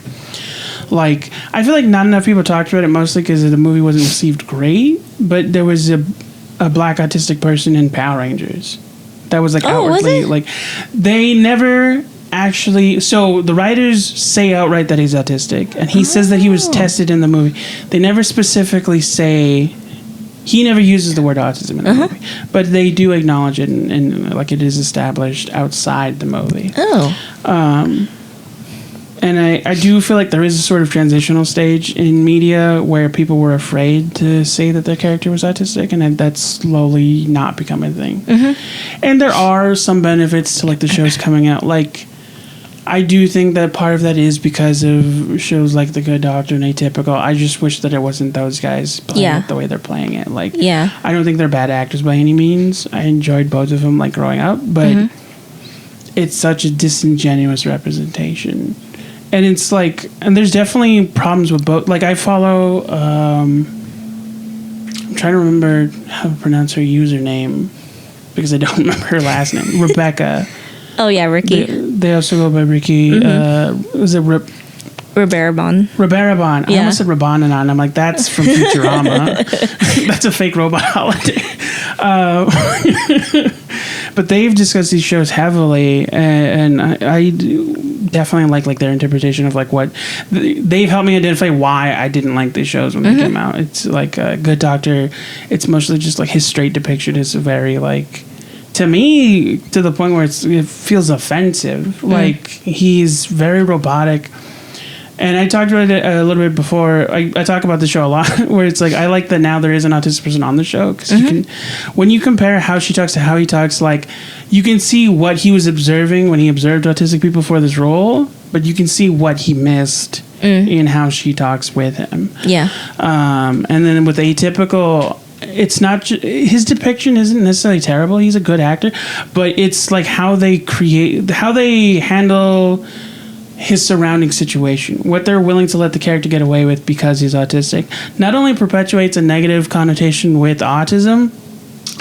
Like, I feel like not enough people talked about it, mostly because the movie wasn't received great, but there was a black autistic person in Power Rangers that was like outwardly like they never actually. So the writers say outright that he's autistic, and he says that he was tested in the movie. They never specifically say. He never uses the word autism in the movie, but they do acknowledge it, and like it is established outside the movie. And I do feel like there is a sort of transitional stage in media where people were afraid to say that their character was autistic, and that's slowly not becoming a thing. And there are some benefits to like the shows coming out. Like, I do think that part of that is because of shows like The Good Doctor and Atypical. I just wish that it wasn't those guys playing it the way they're playing it. Like, I don't think they're bad actors by any means. I enjoyed both of them like growing up, but it's such a disingenuous representation. And it's like, and there's definitely problems with both. Like, I follow, I'm trying to remember how to pronounce her username because I don't remember her last name. Rebecca. Oh, yeah, Ricky. They also go by Ricky. Was it Ribarabon? Ribarabon. I almost said Rabananon. I'm like, that's from Futurama. That's a fake robot holiday. But they've discussed these shows heavily, and I definitely like their interpretation of like what they've helped me identify why I didn't like these shows when they came out. It's like Good Doctor. It's mostly just like his straight depiction is very like. To me, to the point where it feels offensive. Like, he's very robotic. And I talked about it a little bit before. I talk about the show a lot, where it's like, I like that now there is an autistic person on the show. Because you can, when you compare how she talks to how he talks, like, you can see what he was observing when he observed autistic people for this role, but you can see what he missed in how she talks with him. Yeah. And then with Atypical... It's not his depiction isn't necessarily terrible. He's a good actor, but it's like how they handle his surrounding situation, what they're willing to let the character get away with because he's autistic, not only perpetuates a negative connotation with autism,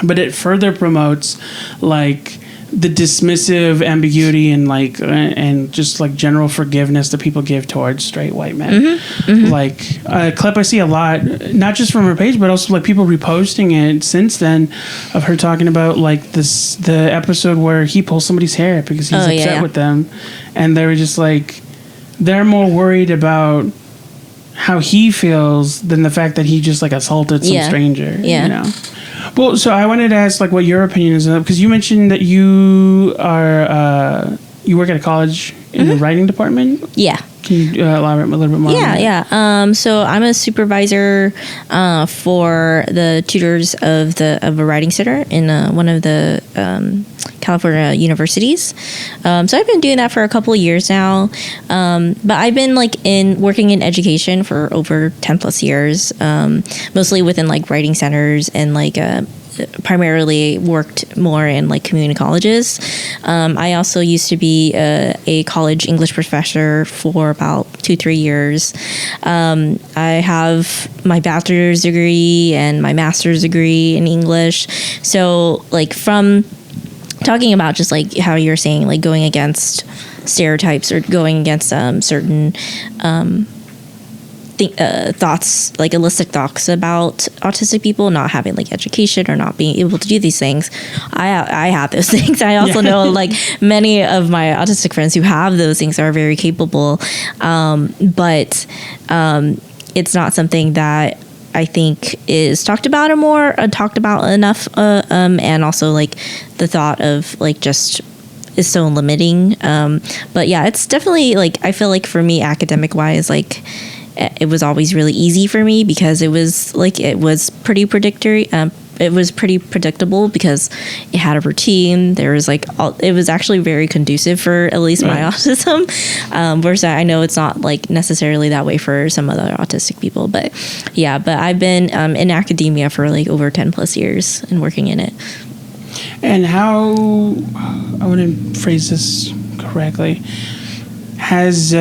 but it further promotes like the dismissive ambiguity and like and just like general forgiveness that people give towards straight white men. Like a clip I see a lot, not just from her page, but also like people reposting it since then, of her talking about like the episode where he pulls somebody's hair because he's upset with them, and they were just like, they're more worried about how he feels than the fact that he just like assaulted some stranger. You know. Well, so I wanted to ask, like, what your opinion is, because you mentioned that you are you work at a college in the writing department. Yeah. Can you elaborate a little bit more? Yeah. So I'm a supervisor for the tutors of a writing center in one of the California universities. So I've been doing that for a couple of years now. But I've been working in education for over 10 plus years, mostly within like writing centers and primarily worked more in like community colleges. I also used to be a college English professor for about 2-3 years. I have my bachelor's degree and my master's degree in English. So like from talking about just like how you're saying, like going against stereotypes or going against certain thoughts, like illicit thoughts about autistic people not having like education or not being able to do these things. I have those things. I also know like many of my autistic friends who have those things are very capable, but it's not something that I think is talked about enough, and also like the thought of like just is so limiting. But yeah, it's definitely like, I feel like for me, academic wise, like it was always really easy for me because it was pretty predictable because it had a routine. There was like it was actually very conducive for at least my autism. Versus I know it's not like necessarily that way for some other autistic people, but yeah. But I've been in academia for like over 10+ years and working in it. And how, I want to phrase this correctly, has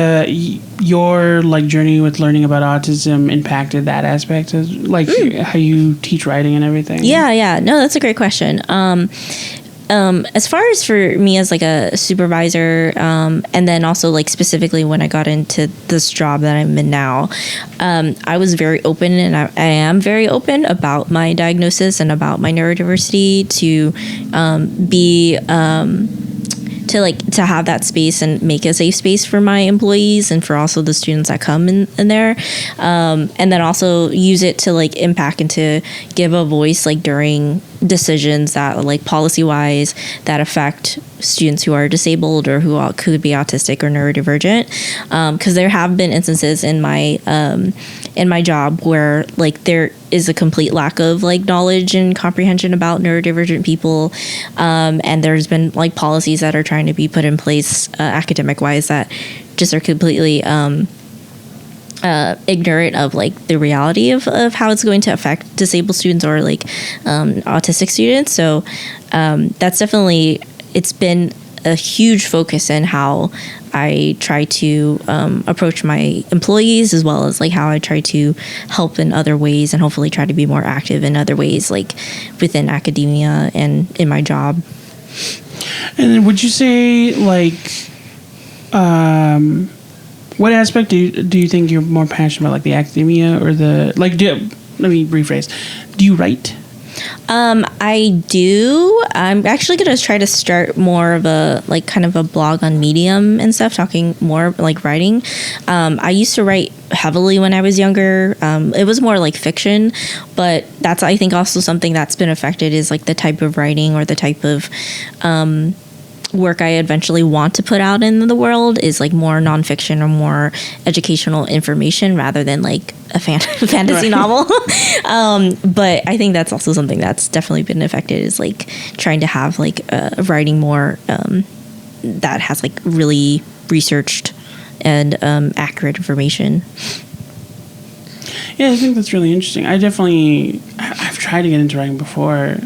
your like journey with learning about autism impacted that aspect of like how you teach writing and everything? Yeah. No, that's a great question. As far as for me as like a supervisor, and then also like specifically when I got into this job that I'm in now, I was very open, and I am very open about my diagnosis and about my neurodiversity to to have that space and make a safe space for my employees and for also the students that come in there, and then also use it to like impact and to give a voice like during decisions that like policy wise that affect students who are disabled or who could be autistic or neurodivergent, because there have been instances in my job where like there is a complete lack of like knowledge and comprehension about neurodivergent people, and there's been like policies that are trying to be put in place academic wise that just are completely ignorant of like the reality of how it's going to affect disabled students or like autistic students. So that's definitely, it's been a huge focus in how I try to approach my employees, as well as like how I try to help in other ways and hopefully try to be more active in other ways, like within academia and in my job. And then would you say like what aspect do you think you're more passionate about, like the academia or the like? Let me rephrase. Do you write? I do. I'm actually going to try to start more of a like kind of a blog on Medium and stuff, talking more like writing. I used to write heavily when I was younger. It was more like fiction, but that's, I think, also something that's been affected is like the type of writing or the type of work I eventually want to put out in the world is like more nonfiction or more educational information rather than like a fantasy novel. But I think that's also something that's definitely been affected is like trying to have like writing more that has like really researched and accurate information. Yeah, I think that's really interesting. I've tried to get into writing before.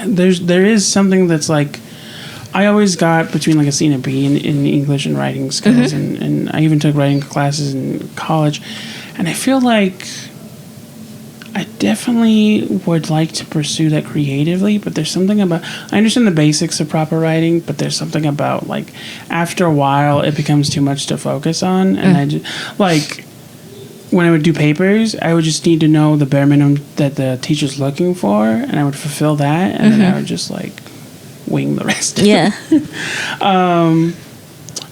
There is something that's like, I always got between like a C and a B in English and writing skills, and I even took writing classes in college, and I feel like I definitely would like to pursue that creatively, but there's something about, I understand the basics of proper writing, but there's something about like after a while it becomes too much to focus on, and I just like when I would do papers, I would just need to know the bare minimum that the teacher's looking for, and I would fulfill that, and then I would just like wing the rest. Yeah.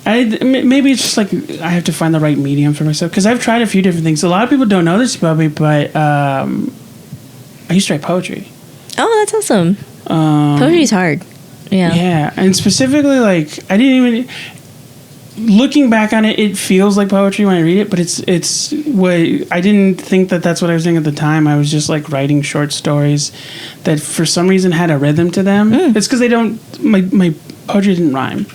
Maybe it's just like I have to find the right medium for myself, because I've tried a few different things. A lot of people don't know this about me, but I used to write poetry. Oh, that's awesome. Poetry's hard. Yeah, and specifically like I didn't even. Looking back on it, it feels like poetry when I read it, but it's what I didn't think that's what I was doing at the time. I was just like writing short stories that for some reason had a rhythm to them. It's because my poetry didn't rhyme,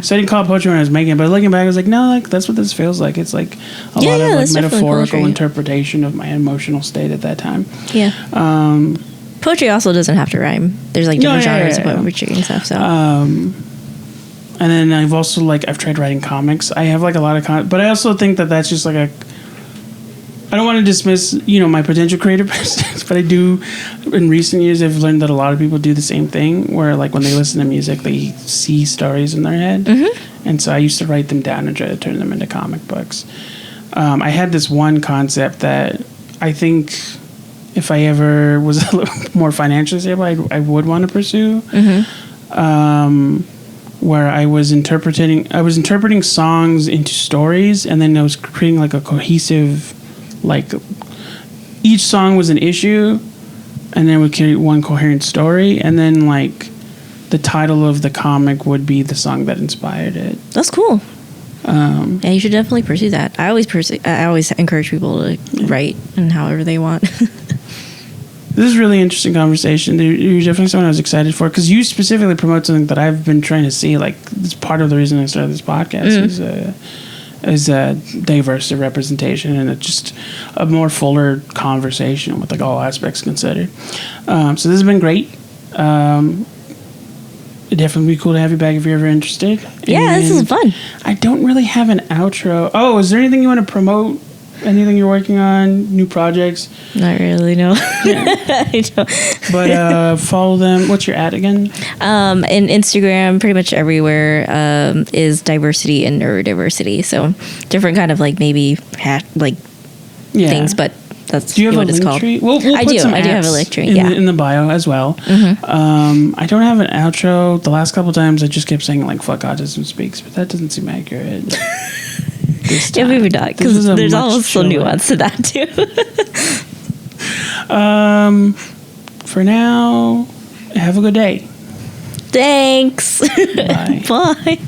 so I didn't call it poetry when I was making it. But looking back, I was like, no, like that's what this feels like. It's like a lot of like metaphorical interpretation of my emotional state at that time. Yeah. Poetry also doesn't have to rhyme. There's like different genres of poetry and stuff. So. And then I've also I've tried writing comics. I have a lot of but I also think that that's just I don't want to dismiss my potential creative process, but I do. In recent years, I've learned that a lot of people do the same thing, where when they listen to music, they see stories in their head, and so I used to write them down and try to turn them into comic books. I had this one concept that I think if I ever was a little more financially stable, I would want to pursue. Where I was interpreting songs into stories, and then I was creating a cohesive, each song was an issue, and then we create one coherent story, and then the title of the comic would be the song that inspired it. That's cool. Yeah, you should definitely pursue that. I always encourage people to write and however they want. This is a really interesting conversation. You're definitely someone I was excited for, because you specifically promote something that I've been trying to see. It's part of the reason I started this podcast is diversity representation, and it's just a more fuller conversation with all aspects considered. So this has been great. It'd definitely be cool to have you back if you're ever interested. Yeah, this is fun. I don't really have an outro. Oh, is there anything you want to promote? Anything you're working on? New projects? Not really, no. Yeah. I don't. But follow them. What's your ad again? In Instagram, pretty much everywhere is diversity and neurodiversity. So different kind of maybe things, but that's what it's called. Tree? We'll I do have a link tree. In the bio as well. I don't have an outro. The last couple times I just kept saying fuck Autism Speaks, but that doesn't seem accurate. Yeah, maybe not, because there's also nuance to that too. For now, have a good day. Thanks. Bye. Bye.